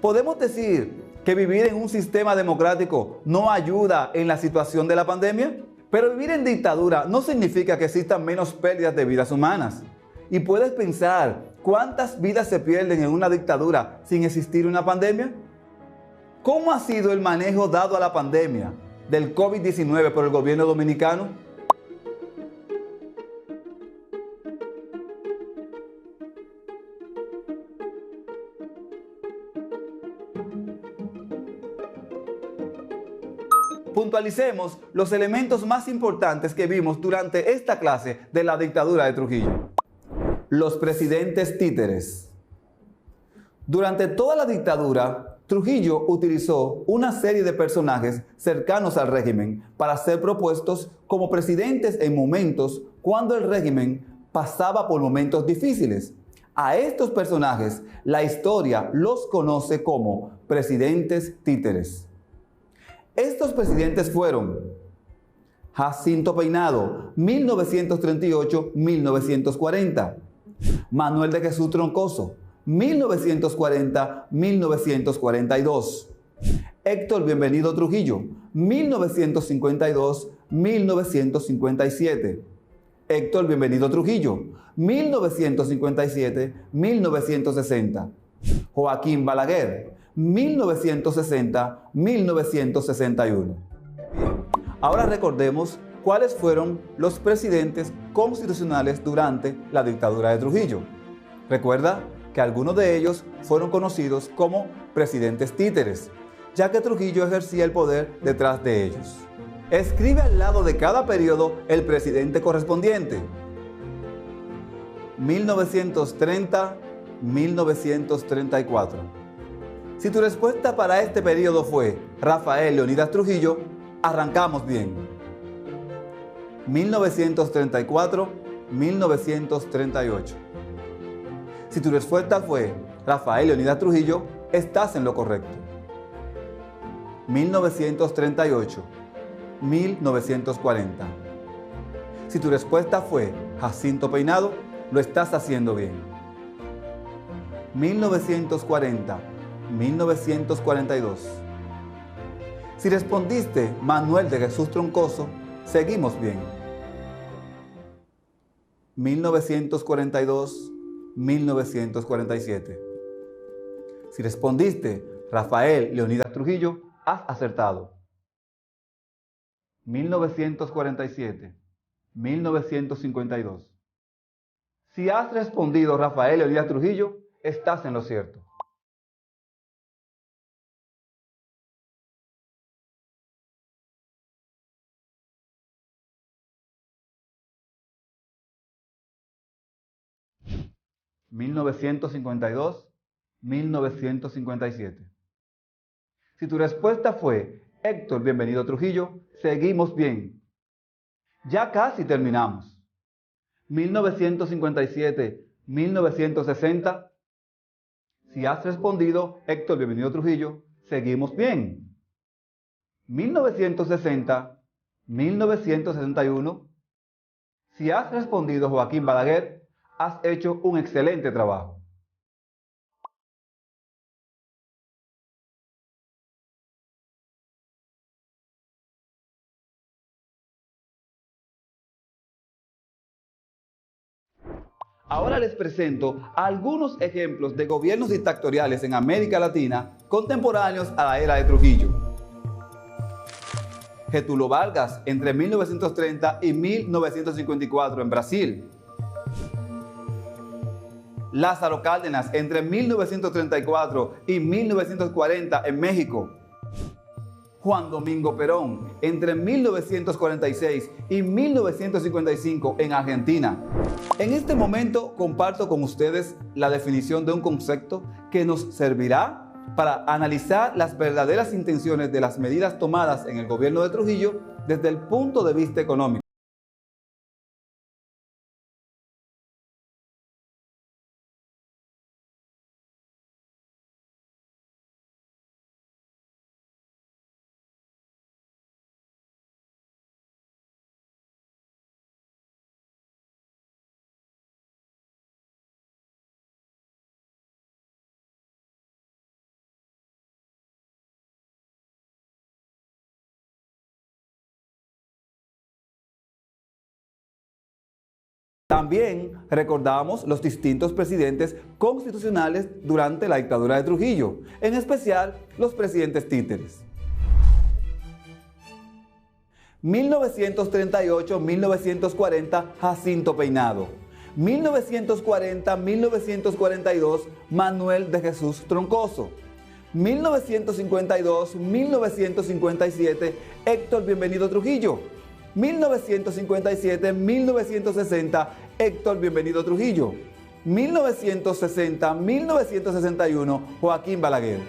podemos decir que vivir en un sistema democrático no ayuda en la situación de la pandemia. Pero vivir en dictadura no significa que existan menos pérdidas de vidas humanas. Y puedes pensar cuántas vidas se pierden en una dictadura sin existir una pandemia. ¿Cómo ha sido el manejo dado a la pandemia del COVID-19 por el gobierno dominicano? Puntualicemos los elementos más importantes que vimos durante esta clase de la dictadura de Trujillo. Los presidentes títeres. Durante toda la dictadura, Trujillo utilizó una serie de personajes cercanos al régimen para ser propuestos como presidentes en momentos cuando el régimen pasaba por momentos difíciles. A estos personajes la historia los conoce como presidentes títeres. Estos presidentes fueron Jacinto Peinado, 1938-1940, Manuel de Jesús Troncoso, 1940-1942, Héctor Bienvenido Trujillo, 1952-1957, Héctor Bienvenido Trujillo, 1957-1960, Joaquín Balaguer, 1960-1961. Ahora recordemos cuáles fueron los presidentes constitucionales durante la dictadura de Trujillo. Recuerda que algunos de ellos fueron conocidos como presidentes títeres, ya que Trujillo ejercía el poder detrás de ellos. Escribe al lado de cada periodo el presidente correspondiente. 1930-1934. Si tu respuesta para este periodo fue Rafael Leónidas Trujillo, arrancamos bien. 1934-1938. Si tu respuesta fue Rafael Leónidas Trujillo, estás en lo correcto. 1938-1940. Si tu respuesta fue Jacinto Peinado, lo estás haciendo bien. 1940-1942. Si respondiste Manuel de Jesús Troncoso, seguimos bien. 1942-1947. Si respondiste Rafael Leónidas Trujillo, has acertado. 1947-1952. Si has respondido Rafael Leónidas Trujillo, estás en lo cierto. ¿1952-1957? Si tu respuesta fue Héctor, bienvenido Trujillo. Seguimos bien. Ya casi terminamos. 1957, 1960. Si has respondido, Héctor, bienvenido Trujillo, seguimos bien. 1960, 1961. Si has respondido, Joaquín Balaguer, has hecho un excelente trabajo. Ahora les presento algunos ejemplos de gobiernos dictatoriales en América Latina contemporáneos a la era de Trujillo. Getúlio Vargas entre 1930 y 1954 en Brasil. Lázaro Cárdenas entre 1934 y 1940 en México. Juan Domingo Perón entre 1946 y 1955 en Argentina. En este momento comparto con ustedes la definición de un concepto que nos servirá para analizar las verdaderas intenciones de las medidas tomadas en el gobierno de Trujillo desde el punto de vista económico. También recordamos los distintos presidentes constitucionales durante la dictadura de Trujillo, en especial los presidentes títeres. 1938-1940, Jacinto Peinado. 1940-1942, Manuel de Jesús Troncoso. 1952-1957, Héctor Bienvenido Trujillo. 1957-1960, Héctor Bienvenido Trujillo. 1960-1961, Joaquín Balaguer.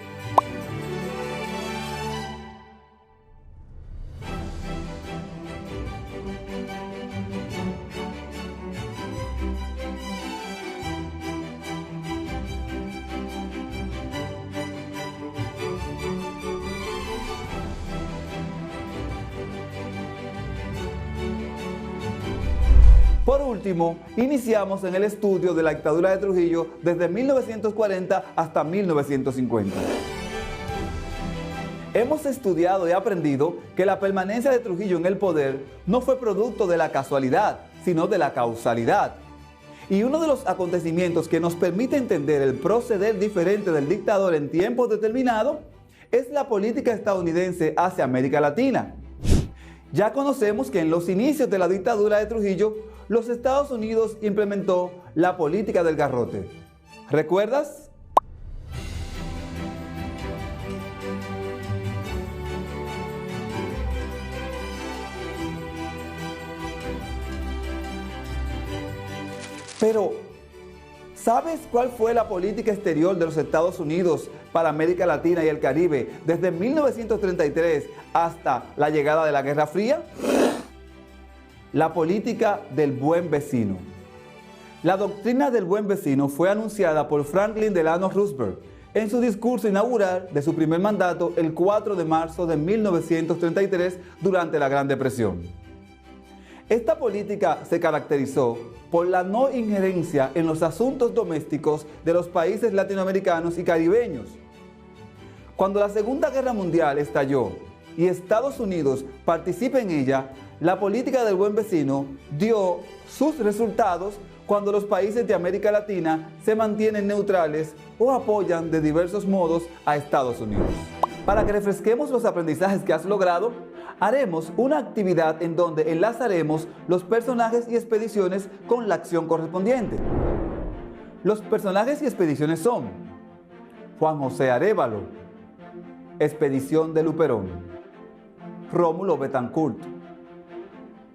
Por último, iniciamos en el estudio de la dictadura de Trujillo desde 1940 hasta 1950. Hemos estudiado y aprendido que la permanencia de Trujillo en el poder no fue producto de la casualidad, sino de la causalidad. Y uno de los acontecimientos que nos permite entender el proceder diferente del dictador en tiempos determinados es la política estadounidense hacia América Latina. Ya conocemos que en los inicios de la dictadura de Trujillo, los Estados Unidos implementó la política del garrote. ¿Recuerdas? Pero, ¿sabes cuál fue la política exterior de los Estados Unidos para América Latina y el Caribe desde 1933 hasta la llegada de la Guerra Fría? La política del buen vecino. La doctrina del buen vecino fue anunciada por Franklin Delano Roosevelt en su discurso inaugural de su primer mandato el 4 de marzo de 1933 durante la Gran Depresión. Esta política se caracterizó por la no injerencia en los asuntos domésticos de los países latinoamericanos y caribeños. Cuando la Segunda Guerra Mundial estalló y Estados Unidos participa en ella, la política del buen vecino dio sus resultados cuando los países de América Latina se mantienen neutrales o apoyan de diversos modos a Estados Unidos. Para que refresquemos los aprendizajes que has logrado, haremos una actividad en donde enlazaremos los personajes y expediciones con la acción correspondiente. Los personajes y expediciones son Juan José Arévalo, Expedición de Luperón; Rómulo Betancourt;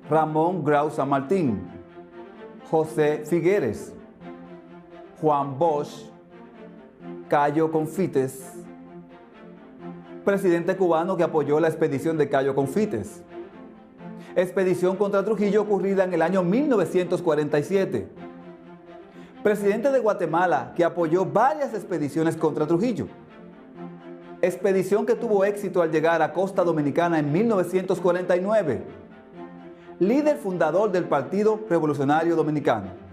Ramón Grau San Martín; José Figueres; Juan Bosch; Cayo Confites; presidente cubano que apoyó la expedición de Cayo Confites. Expedición contra Trujillo ocurrida en el año 1947. Presidente de Guatemala que apoyó varias expediciones contra Trujillo. Expedición que tuvo éxito al llegar a Costa Dominicana en 1949. Líder fundador del Partido Revolucionario Dominicano.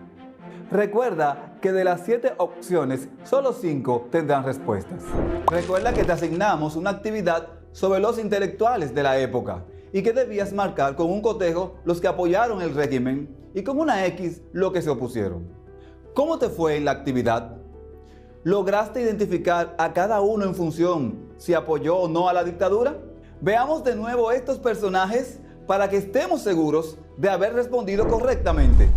Recuerda que de las 7 opciones, solo 5 tendrán respuestas. Recuerda que te asignamos una actividad sobre los intelectuales de la época y que debías marcar con un cotejo los que apoyaron el régimen y con una X los que se opusieron. ¿Cómo te fue en la actividad? ¿Lograste identificar a cada uno en función si apoyó o no a la dictadura? Veamos de nuevo estos personajes para que estemos seguros de haber respondido correctamente.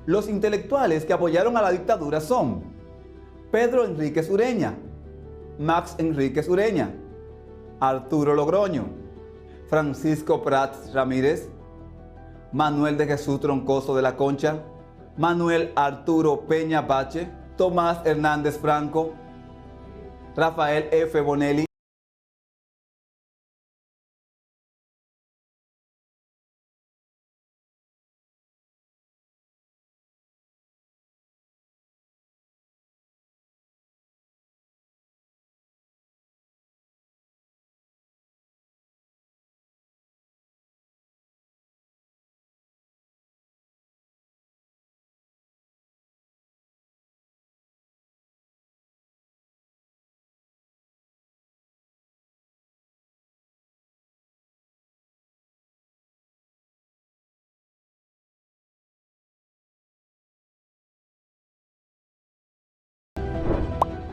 Los intelectuales que apoyaron a la dictadura son Pedro Enríquez Ureña, Max Enríquez Ureña, Arturo Logroño, Francisco Prats Ramírez, Manuel de Jesús Troncoso de la Concha, Manuel Arturo Peña Pache, Tomás Hernández Franco, Rafael F. Bonelli.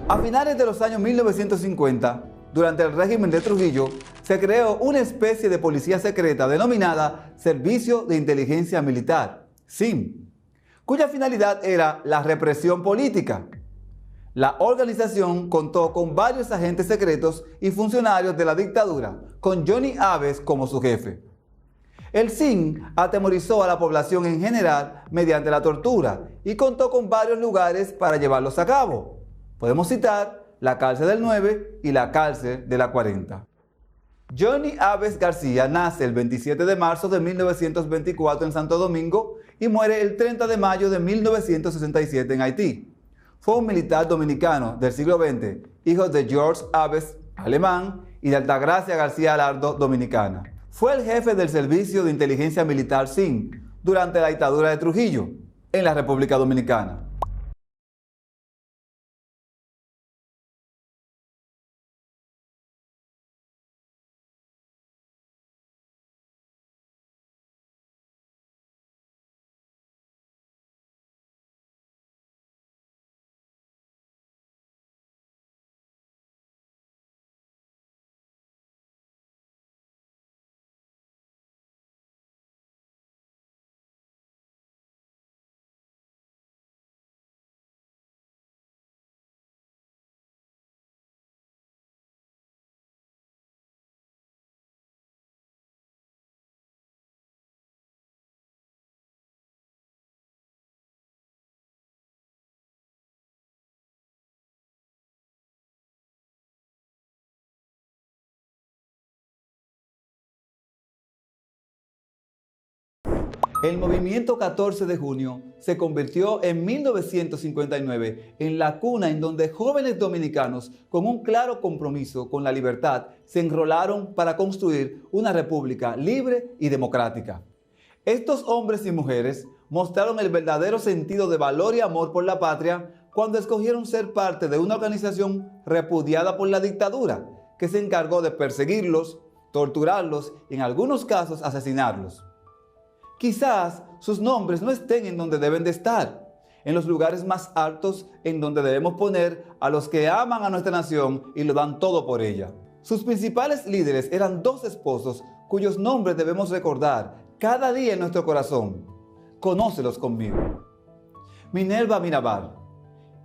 A finales de los años 1950, durante el régimen de Trujillo, se creó una especie de policía secreta denominada Servicio de Inteligencia Militar, SIM, cuya finalidad era la represión política. La organización contó con varios agentes secretos y funcionarios de la dictadura, con Johnny Aves como su jefe. El SIM atemorizó a la población en general mediante la tortura y contó con varios lugares para llevarlos a cabo. Podemos citar la cárcel del 9 y la cárcel de la 40. Johnny Aves García nace el 27 de marzo de 1924 en Santo Domingo y muere el 30 de mayo de 1967 en Haití. Fue un militar dominicano del siglo XX, hijo de George Aves, alemán, y de Altagracia García Alardo, dominicana. Fue el jefe del Servicio de Inteligencia Militar SIM durante la dictadura de Trujillo, en la República Dominicana. El movimiento 14 de junio se convirtió en 1959 en la cuna en donde jóvenes dominicanos con un claro compromiso con la libertad se enrolaron para construir una república libre y democrática. Estos hombres y mujeres mostraron el verdadero sentido de valor y amor por la patria cuando escogieron ser parte de una organización repudiada por la dictadura que se encargó de perseguirlos, torturarlos y en algunos casos asesinarlos. Quizás sus nombres no estén en donde deben de estar, en los lugares más altos en donde debemos poner a los que aman a nuestra nación y lo dan todo por ella. Sus principales líderes eran 2 esposos cuyos nombres debemos recordar cada día en nuestro corazón. Conócelos conmigo. Minerva Mirabal,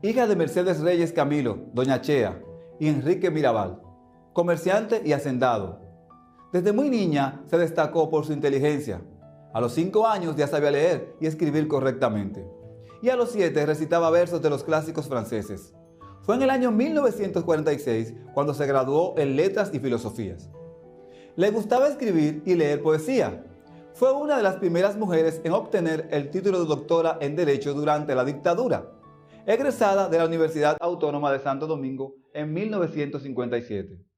hija de Mercedes Reyes Camilo, doña Chea, y Enrique Mirabal, comerciante y hacendado. Desde muy niña se destacó por su inteligencia. A los 5 años ya sabía leer y escribir correctamente. Y a los 7 recitaba versos de los clásicos franceses. Fue en el año 1946 cuando se graduó en Letras y Filosofías. Le gustaba escribir y leer poesía. Fue una de las primeras mujeres en obtener el título de doctora en Derecho durante la dictadura, egresada de la Universidad Autónoma de Santo Domingo en 1957.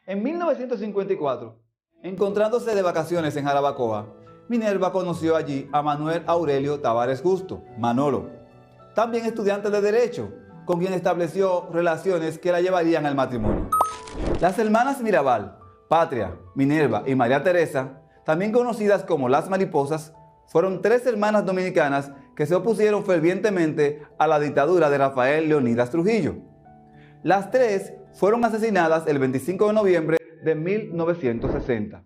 En 1954, encontrándose de vacaciones en Jarabacoa, Minerva conoció allí a Manuel Aurelio Tavares Justo, Manolo, también estudiante de Derecho, con quien estableció relaciones que la llevarían al matrimonio. Las hermanas Mirabal, Patria, Minerva y María Teresa, también conocidas como las Mariposas, fueron tres hermanas dominicanas que se opusieron fervientemente a la dictadura de Rafael Leónidas Trujillo. Las tres fueron asesinadas el 25 de noviembre de 1960.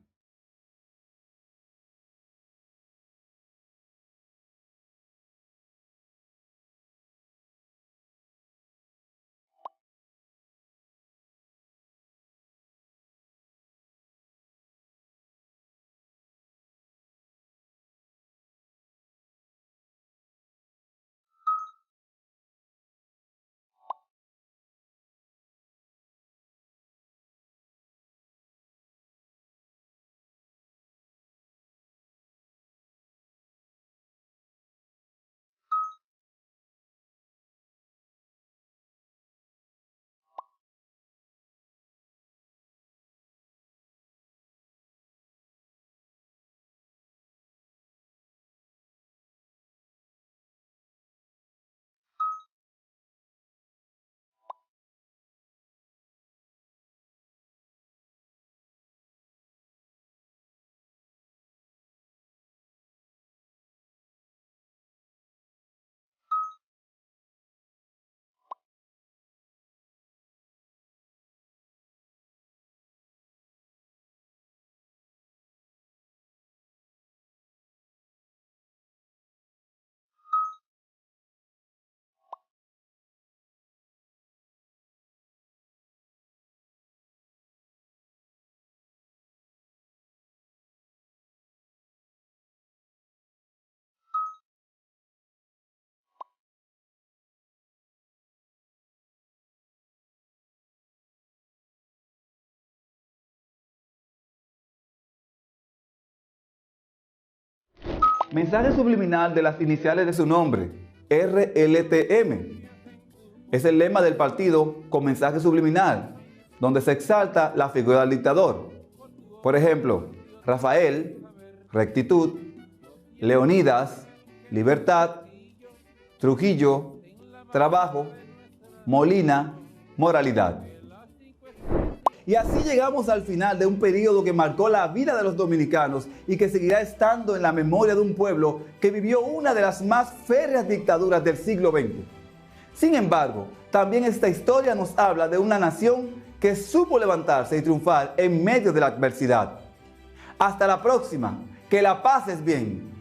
Mensaje subliminal de las iniciales de su nombre, RLTM. Es el lema del partido con mensaje subliminal, donde se exalta la figura del dictador. Por ejemplo, Rafael, rectitud; Leonidas, libertad; Trujillo, trabajo; Molina, moralidad. Y así llegamos al final de un periodo que marcó la vida de los dominicanos y que seguirá estando en la memoria de un pueblo que vivió una de las más férreas dictaduras del siglo XX. Sin embargo, también esta historia nos habla de una nación que supo levantarse y triunfar en medio de la adversidad. Hasta la próxima, que la pases bien.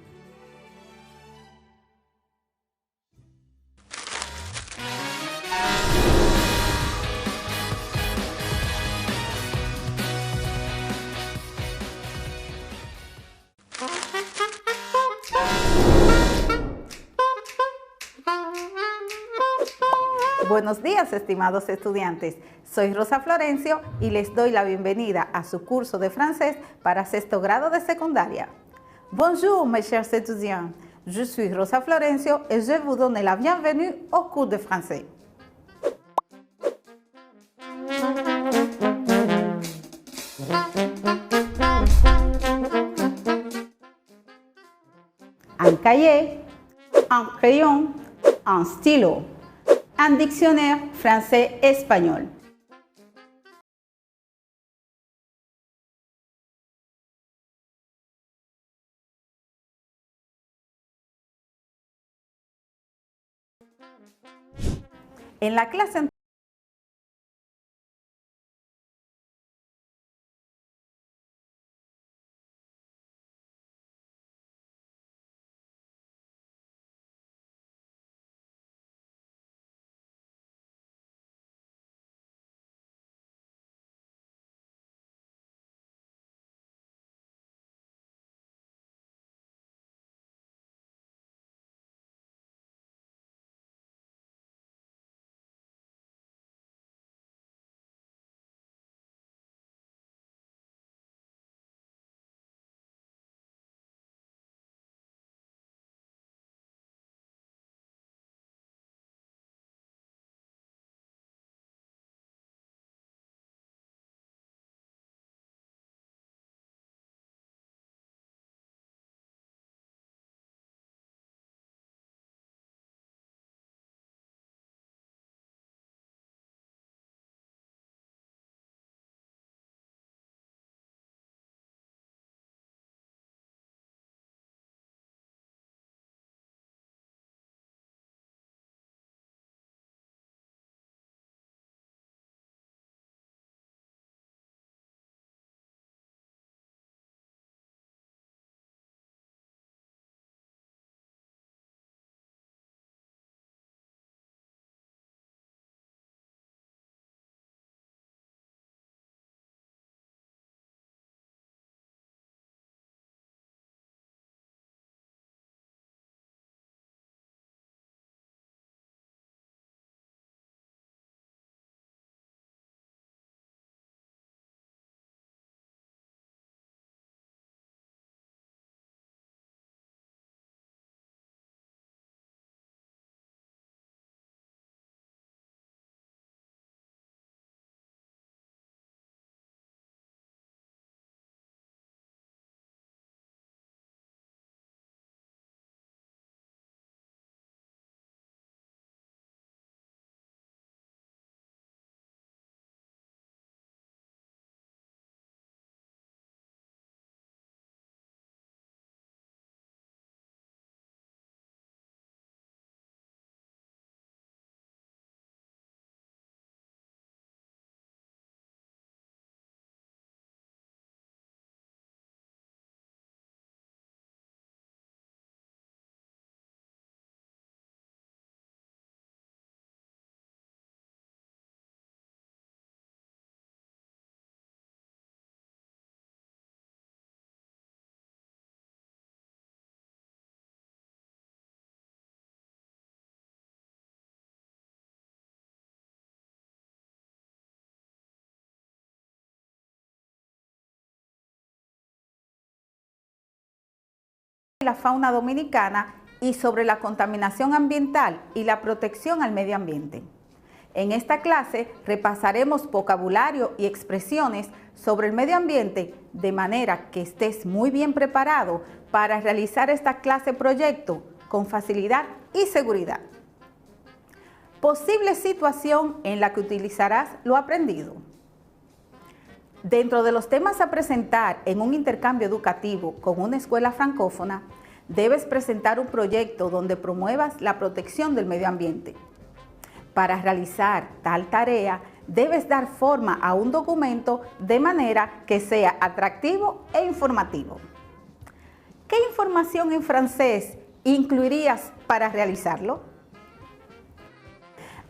Buenos días, estimados estudiantes. Soy Rosa Florencio y les doy la bienvenida a su curso de francés para sexto grado de secundaria. Bonjour, mes chers étudiants. Je suis Rosa Florencio et je vous donne la bienvenue au cours de français. Un cahier, un crayon, un stylo. Un diccionnaire français-espagnol. En la clase la fauna dominicana y sobre la contaminación ambiental y la protección al medio ambiente. En esta clase repasaremos vocabulario y expresiones sobre el medio ambiente de manera que estés muy bien preparado para realizar esta clase proyecto con facilidad y seguridad. Posible situación en la que utilizarás lo aprendido. Dentro de los temas a presentar en un intercambio educativo con una escuela francófona, debes presentar un proyecto donde promuevas la protección del medio ambiente. Para realizar tal tarea, debes dar forma a un documento de manera que sea atractivo e informativo. ¿Qué información en francés incluirías para realizarlo?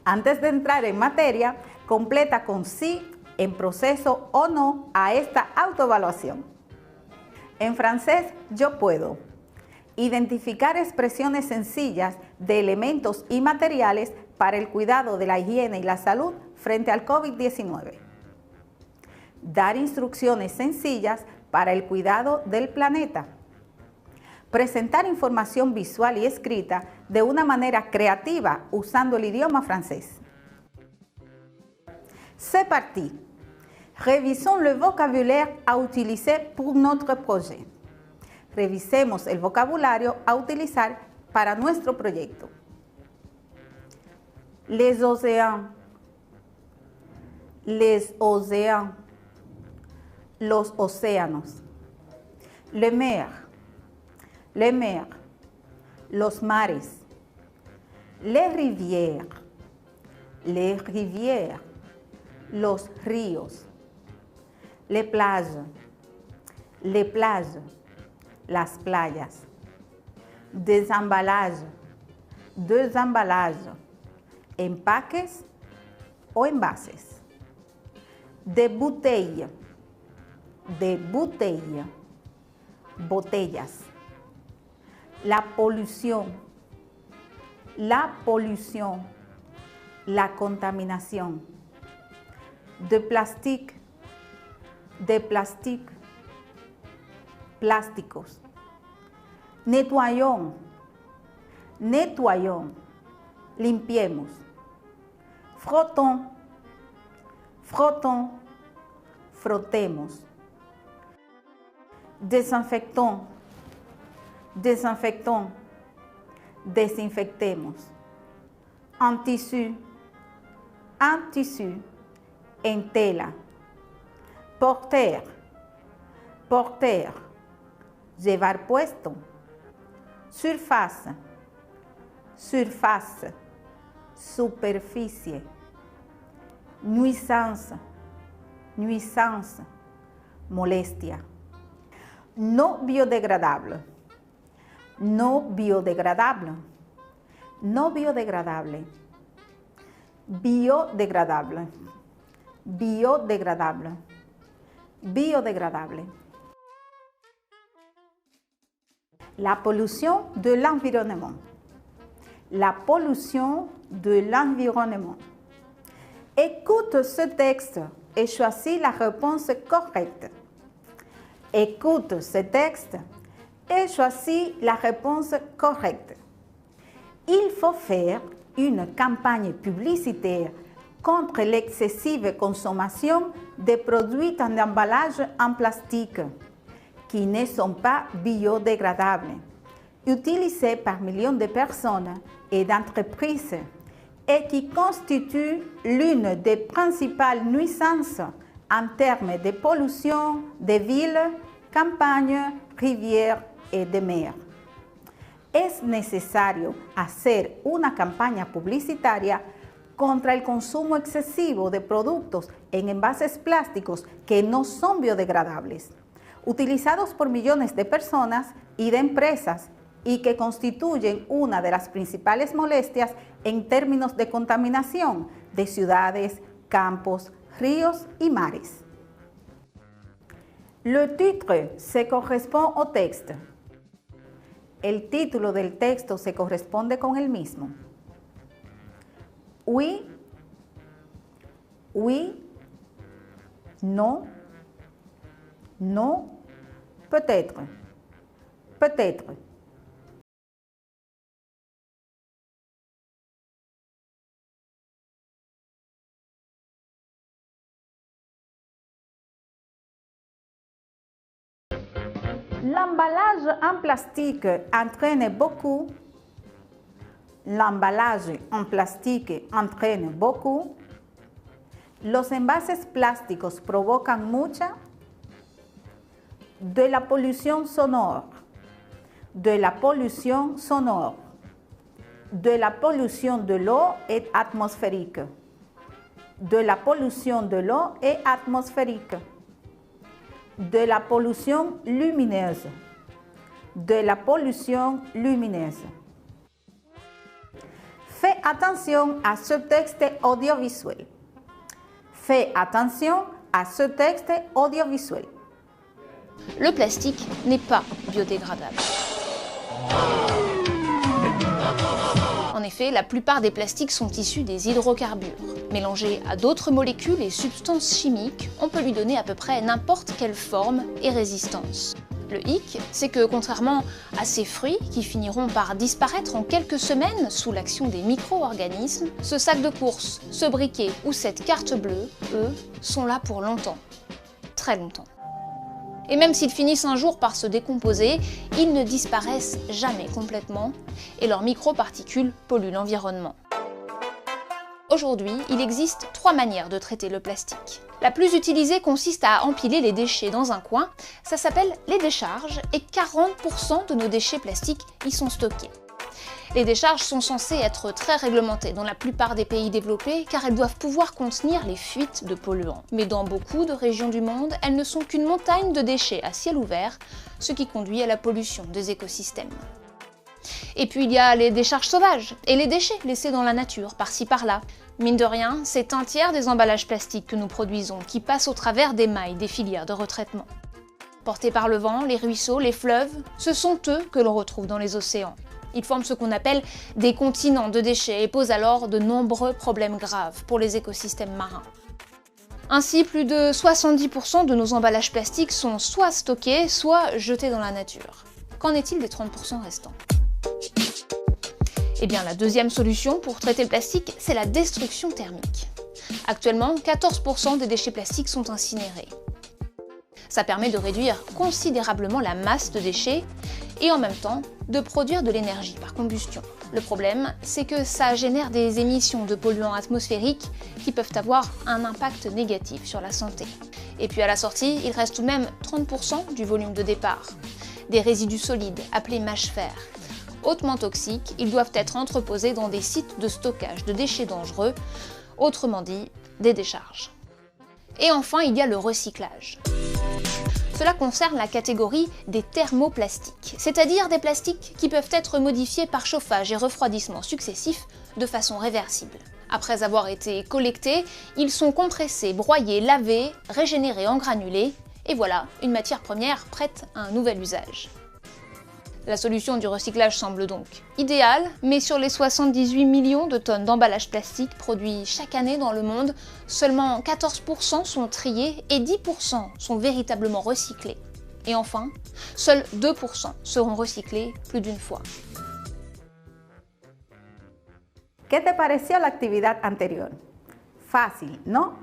Antes de entrar en materia, completa con sí, en proceso o no a esta autoevaluación. En francés, yo puedo identificar expresiones sencillas de elementos y materiales para el cuidado de la higiene y la salud frente al COVID-19. Dar instrucciones sencillas para el cuidado del planeta. Presentar información visual y escrita de una manera creativa usando el idioma francés. C'est parti. Révisons le vocabulaire à utiliser pour notre projet. Revisemos el vocabulario a utilizar para nuestro proyecto. Les océans. Les océans. Los océanos. Les mers. Les mers. Los mares. Les rivières. Les rivières. Los ríos. Les plages. Les plages. Las playas. Desemballage. Desemballage. Empaques o envases. De bouteille. De bouteille. Botellas. La pollución. La polución. La contaminación. De plastique. De plastique. Plásticos. Nettoyons. Nettoyons. Limpiemos. Frottons. Frottons. Frotemos. Desinfectons. Desinfectons. Desinfectemos. En tissu. En tissu. En tela. Porter. Porter. Llevar puesto. Surface. Surface. Superficie. Nuisance. Nuisance. Molestia. No biodegradable. No biodegradable. No biodegradable. Biodegradable. Biodegradable. Biodegradable. La pollution de l'environnement. La pollution de l'environnement. Écoute ce texte et choisis la réponse correcte. Écoute ce texte et choisis la réponse correcte. Il faut faire une campagne publicitaire contre l'excessive consommation des produits en emballage en plastique qui ne sont pas biodégradables, utilisés par millions de personnes et d'entreprises et qui constituent l'une des principales nuisances en termes de pollution des villes, campagnes, rivières et de mer. Es necesario hacer una campaña publicitaria contra el consumo excesivo de productos en envases plásticos que no son biodegradables, utilizados por millones de personas y de empresas y que constituyen una de las principales molestias en términos de contaminación de ciudades, campos, ríos y mares. Le titre se correspond au texte. El título del texto se corresponde con el mismo. Oui, oui, non, non, peut-être, peut-être, L'emballage en plastique entraîne beaucoup. L'emballage en plastique entraîne beaucoup. Los envases plásticos provocan mucha. De la pollution sonore. De la pollution sonore. De la pollution de l'eau et atmosphérique. De la pollution de l'eau et atmosphérique. De la pollution lumineuse. De la pollution lumineuse. Fais attention à ce texte audiovisuel. Fais attention à ce texte audiovisuel. Le plastique n'est pas biodégradable. En effet, la plupart des plastiques sont issus des hydrocarbures. Mélangés à d'autres molécules et substances chimiques, on peut lui donner à peu près n'importe quelle forme et résistance. Le hic, c'est que contrairement à ces fruits qui finiront par disparaître en quelques semaines sous l'action des micro-organismes, ce sac de course, ce briquet ou cette carte bleue, eux, sont là pour longtemps. Très longtemps. Et même s'ils finissent un jour par se décomposer, ils ne disparaissent jamais complètement et leurs microparticules polluent l'environnement. Aujourd'hui, il existe 3 manières de traiter le plastique. La plus utilisée consiste à empiler les déchets dans un coin, ça s'appelle les décharges et 40% de nos déchets plastiques y sont stockés. Les décharges sont censées être très réglementées dans la plupart des pays développés car elles doivent pouvoir contenir les fuites de polluants. Mais dans beaucoup de régions du monde, elles ne sont qu'une montagne de déchets à ciel ouvert, ce qui conduit à la pollution des écosystèmes. Et puis il y a les décharges sauvages et les déchets laissés dans la nature, par-ci par-là. Mine de rien, c'est un tiers des emballages plastiques que nous produisons qui passent au travers des mailles des filières de retraitement. Portés par le vent, les ruisseaux, les fleuves, ce sont eux que l'on retrouve dans les océans. Ils forment ce qu'on appelle des continents de déchets et posent alors de nombreux problèmes graves pour les écosystèmes marins. Ainsi, plus de 70% de nos emballages plastiques sont soit stockés, soit jetés dans la nature. Qu'en est-il des 30% restants ? Eh bien, la deuxième solution pour traiter le plastique, c'est la destruction thermique. Actuellement, 14% des déchets plastiques sont incinérés. Ça permet de réduire considérablement la masse de déchets et en même temps de produire de l'énergie par combustion. Le problème, c'est que ça génère des émissions de polluants atmosphériques qui peuvent avoir un impact négatif sur la santé. Et puis à la sortie, il reste tout de même 30% du volume de départ. Des résidus solides, appelés mâche-fer. Hautement toxiques, ils doivent être entreposés dans des sites de stockage de déchets dangereux, autrement dit, des décharges. Et enfin, il y a le recyclage. Cela concerne la catégorie des thermoplastiques, c'est-à-dire des plastiques qui peuvent être modifiés par chauffage et refroidissement successifs de façon réversible. Après avoir été collectés, ils sont compressés, broyés, lavés, régénérés en granulés, et voilà, une matière première prête à un nouvel usage. La solution du recyclage semble donc idéale, mais sur les 78 millions de tonnes d'emballages plastiques produits chaque année dans le monde, seulement 14% sont triés et 10% sont véritablement recyclés. Et enfin, seuls 2% seront recyclés plus d'une fois. ¿Qué te pareció la actividad anterior? Fácil, ¿no?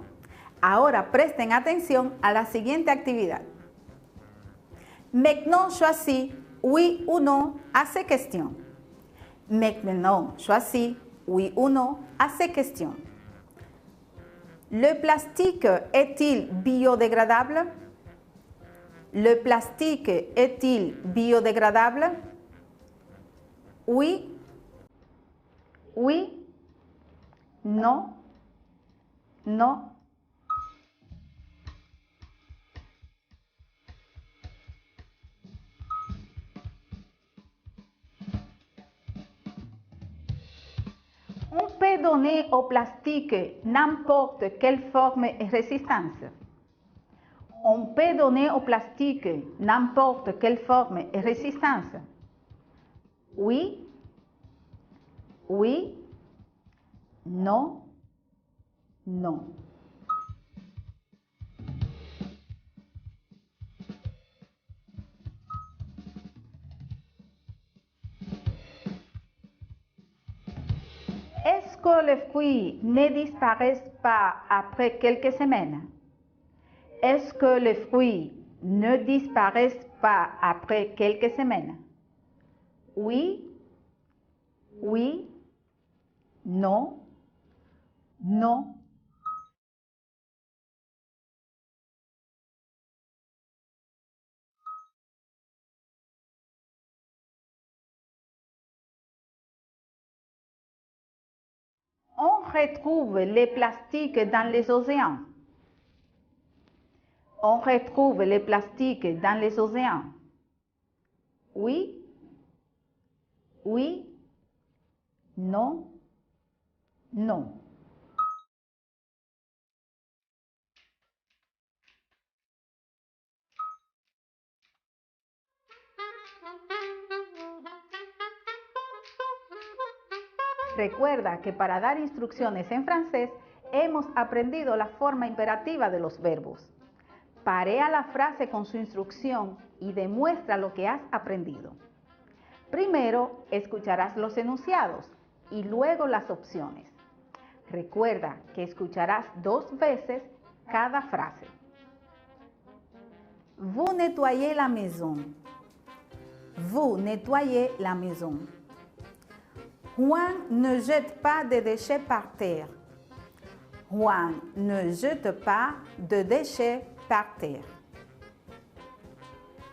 Ahora presten atención a la siguiente actividad. Maintenant choisis oui ou non à ces questions. Maintenant choisis oui ou non à ces questions. Le plastique est-il biodégradable? Le plastique est-il biodégradable? Oui. Oui. Non. Non. On peut donner au plastique n'importe quelle forme et résistance. On peut donner au plastique n'importe quelle forme et résistance. Oui. Oui. Non. Non. Est-ce que les fruits ne disparaissent pas après quelques semaines? Est-ce que les fruits ne disparaissent pas après quelques semaines. Oui, oui, non, non. On retrouve les plastiques dans les océans. On retrouve les plastiques dans les océans. Oui, oui, non, non. Recuerda que para dar instrucciones en francés hemos aprendido la forma imperativa de los verbos. Parea la frase con su instrucción y demuestra lo que has aprendido. Primero escucharás los enunciados y luego las opciones. Recuerda que escucharás 2 veces cada frase. Vous nettoyez la maison. Vous nettoyez la maison. Juan ne jette pas de déchets par terre. Juan ne jette pas de déchets par terre.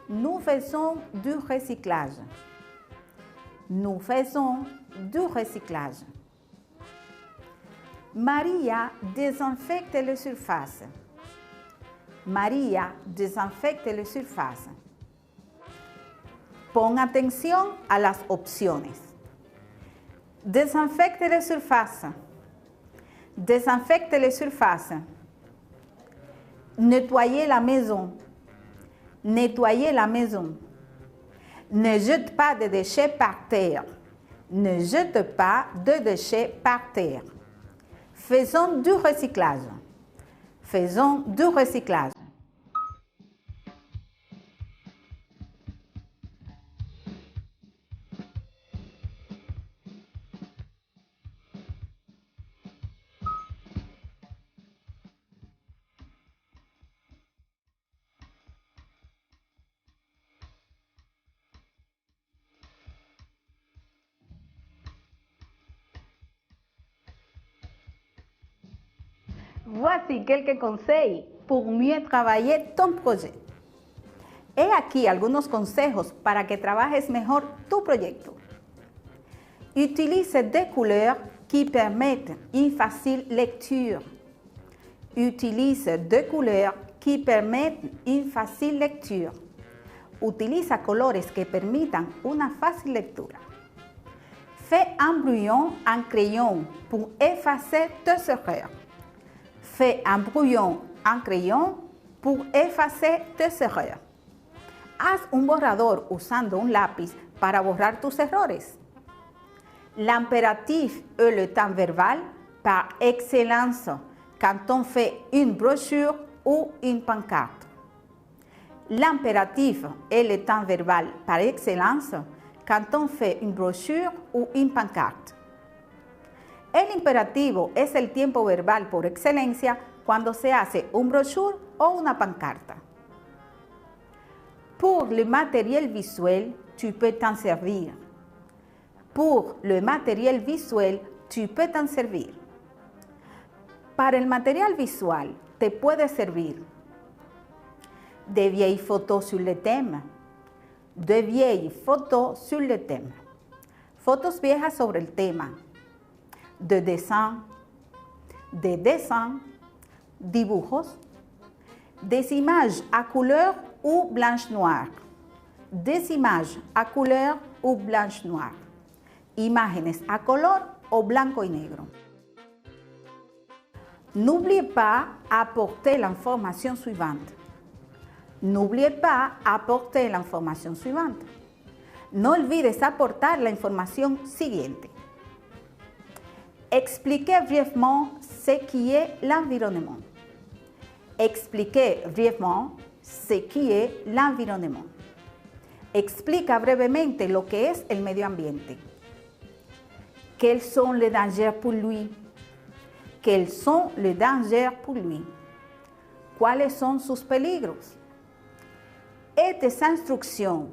Nous faisons du recyclage. Nous faisons du recyclage. Maria désinfecte les surfaces. Maria désinfecte les surfaces. Pon atención a las opciones. Désinfecte les surfaces. Désinfecte les surfaces. Nettoyer la maison. Nettoyer la maison. Ne jette pas de déchets par terre. Ne jette pas de déchets par terre. Faisons du recyclage. Faisons du recyclage. Voici quelques conseils pour mieux travailler ton projet. He aquí algunos consejos para que trabajes mejor tu proyecto. Utilise des couleurs qui permettent une facile lecture. Utilise des couleurs qui permettent une facile lecture. Utiliza colores que permitan una fácil lectura. Fais un brouillon en crayon pour effacer tes erreurs. Fais un brouillon en crayon pour effacer tes erreurs. Haz un borrador usando un lápiz para borrar tus errores. L'impératif est le temps verbal par excellence quand on fait une brochure ou une pancarte. L'impératif est le temps verbal par excellence quand on fait une brochure ou une pancarte. El imperativo es el tiempo verbal por excelencia cuando se hace un brochure o una pancarta. Pour le matériel visuel, tu peux t'en servir. Pour le matériel visuel, tu peux t'en servir. Para el material visual, te puede servir de vieilles photos sur le thème. De vieilles photos sur le thème. Fotos viejas sobre el tema. De dessins, dibujos, des images à couleur ou blanche-noire, des images à couleur ou blanche-noire, imágenes a color o blanco y negro. N'oubliez pas apporter l'information suivante. N'oubliez pas apporter l'information suivante. No olvides aportar la información siguiente. Expliquez brièvement ce qui est l'environnement. Expliquez brièvement ce qui est l'environnement. Explica brevemente lo que es el medio ambiente. Quels sont les dangers pour lui? Quels sont les dangers pour lui? ¿Cuáles son sus peligros? Et tes instructions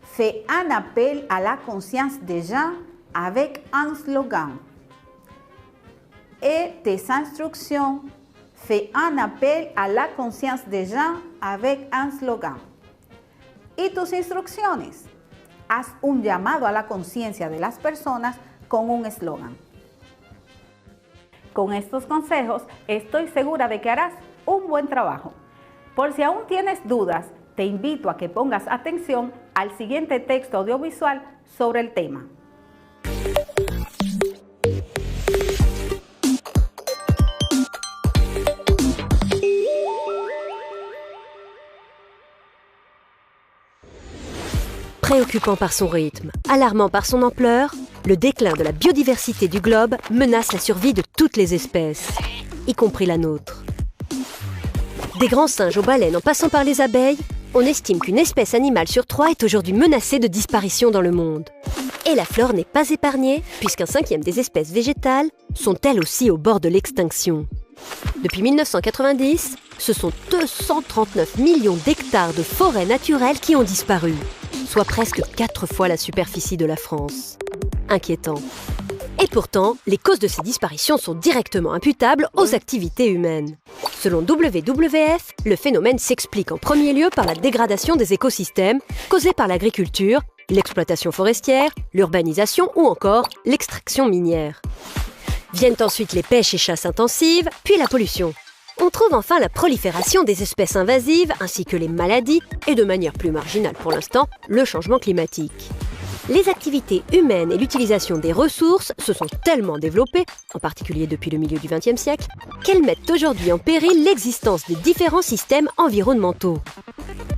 fait un appel à la conscience des gens avec un slogan. Et tes instructions fait un appel à la conscience des gens avec un slogan. Y tus instrucciones, haz un llamado a la conciencia de las personas con un eslogan. Con estos consejos estoy segura de que harás un buen trabajo. Por si aún tienes dudas, te invito a que pongas atención al siguiente texto audiovisual sobre el tema. Préoccupant par son rythme, alarmant par son ampleur, le déclin de la biodiversité du globe menace la survie de toutes les espèces, y compris la nôtre. Des grands singes aux baleines en passant par les abeilles, on estime qu'une espèce animale sur 3 est aujourd'hui menacée de disparition dans le monde. Et la flore n'est pas épargnée, puisqu'un 5e des espèces végétales sont elles aussi au bord de l'extinction. Depuis 1990, ce sont 239 millions d'hectares de forêts naturelles qui ont disparu, soit presque 4 fois la superficie de la France. Inquiétant. Et pourtant, les causes de ces disparitions sont directement imputables aux activités humaines. Selon WWF, le phénomène s'explique en premier lieu par la dégradation des écosystèmes causée par l'agriculture, l'exploitation forestière, l'urbanisation ou encore l'extraction minière. Viennent ensuite les pêches et chasses intensives, puis la pollution. On trouve enfin la prolifération des espèces invasives ainsi que les maladies et de manière plus marginale pour l'instant, le changement climatique. Les activités humaines et l'utilisation des ressources se sont tellement développées, en particulier depuis le milieu du XXe siècle, qu'elles mettent aujourd'hui en péril l'existence des différents systèmes environnementaux.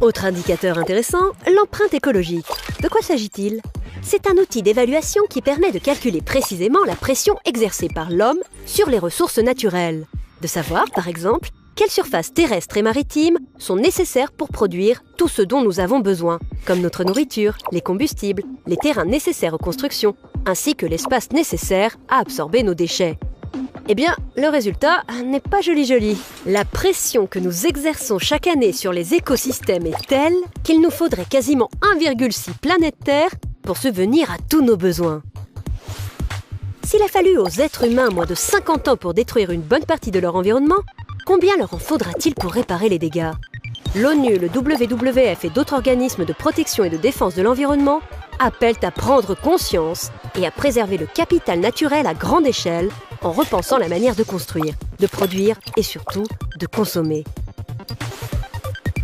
Autre indicateur intéressant, l'empreinte écologique. De quoi s'agit-il ? C'est un outil d'évaluation qui permet de calculer précisément la pression exercée par l'homme sur les ressources naturelles. De savoir, par exemple, quelles surfaces terrestres et maritimes sont nécessaires pour produire tout ce dont nous avons besoin, comme notre nourriture, les combustibles, les terrains nécessaires aux constructions, ainsi que l'espace nécessaire à absorber nos déchets. Eh bien, le résultat n'est pas joli. La pression que nous exerçons chaque année sur les écosystèmes est telle qu'il nous faudrait quasiment 1,6 planète Terre pour subvenir à tous nos besoins. S'il a fallu aux êtres humains moins de 50 ans pour détruire une bonne partie de leur environnement, combien leur en faudra-t-il pour réparer les dégâts ? L'ONU, le WWF et d'autres organismes de protection et de défense de l'environnement appellent à prendre conscience et à préserver le capital naturel à grande échelle en repensant la manière de construire, de produire et surtout de consommer.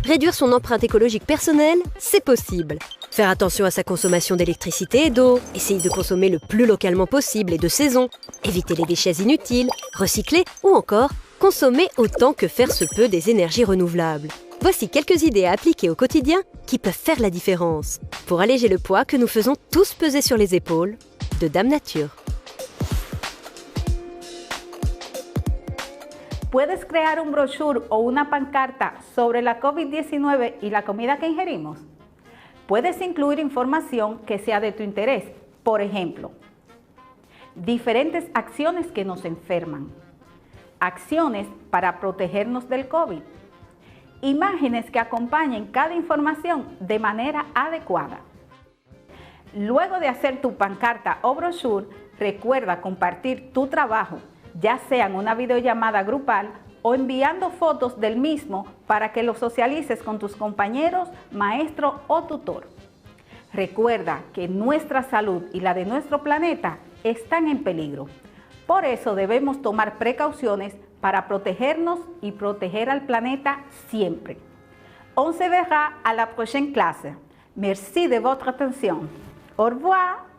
Réduire son empreinte écologique personnelle, c'est possible. Faire attention à sa consommation d'électricité et d'eau, essayer de consommer le plus localement possible et de saison, éviter les déchets inutiles, recycler ou encore consommer autant que faire se peut des énergies renouvelables. Voici quelques idées à appliquer au quotidien qui peuvent faire la différence pour alléger le poids que nous faisons tous peser sur les épaules de Dame Nature. ¿Puedes crear un brochure o una pancarta sobre la COVID-19 y la comida que ingerimos? Puedes incluir información que sea de tu interés, por ejemplo, diferentes acciones que nos enferman, acciones para protegernos del COVID, imágenes que acompañen cada información de manera adecuada. Luego de hacer tu pancarta o brochure, recuerda compartir tu trabajo, ya sea en una videollamada grupal o enviando fotos del mismo para que lo socialices con tus compañeros, maestro o tutor. Recuerda que nuestra salud y la de nuestro planeta están en peligro. Por eso debemos tomar precauciones para protegernos y proteger al planeta siempre. On se verra à la prochaine classe. Merci de votre attention. Au revoir.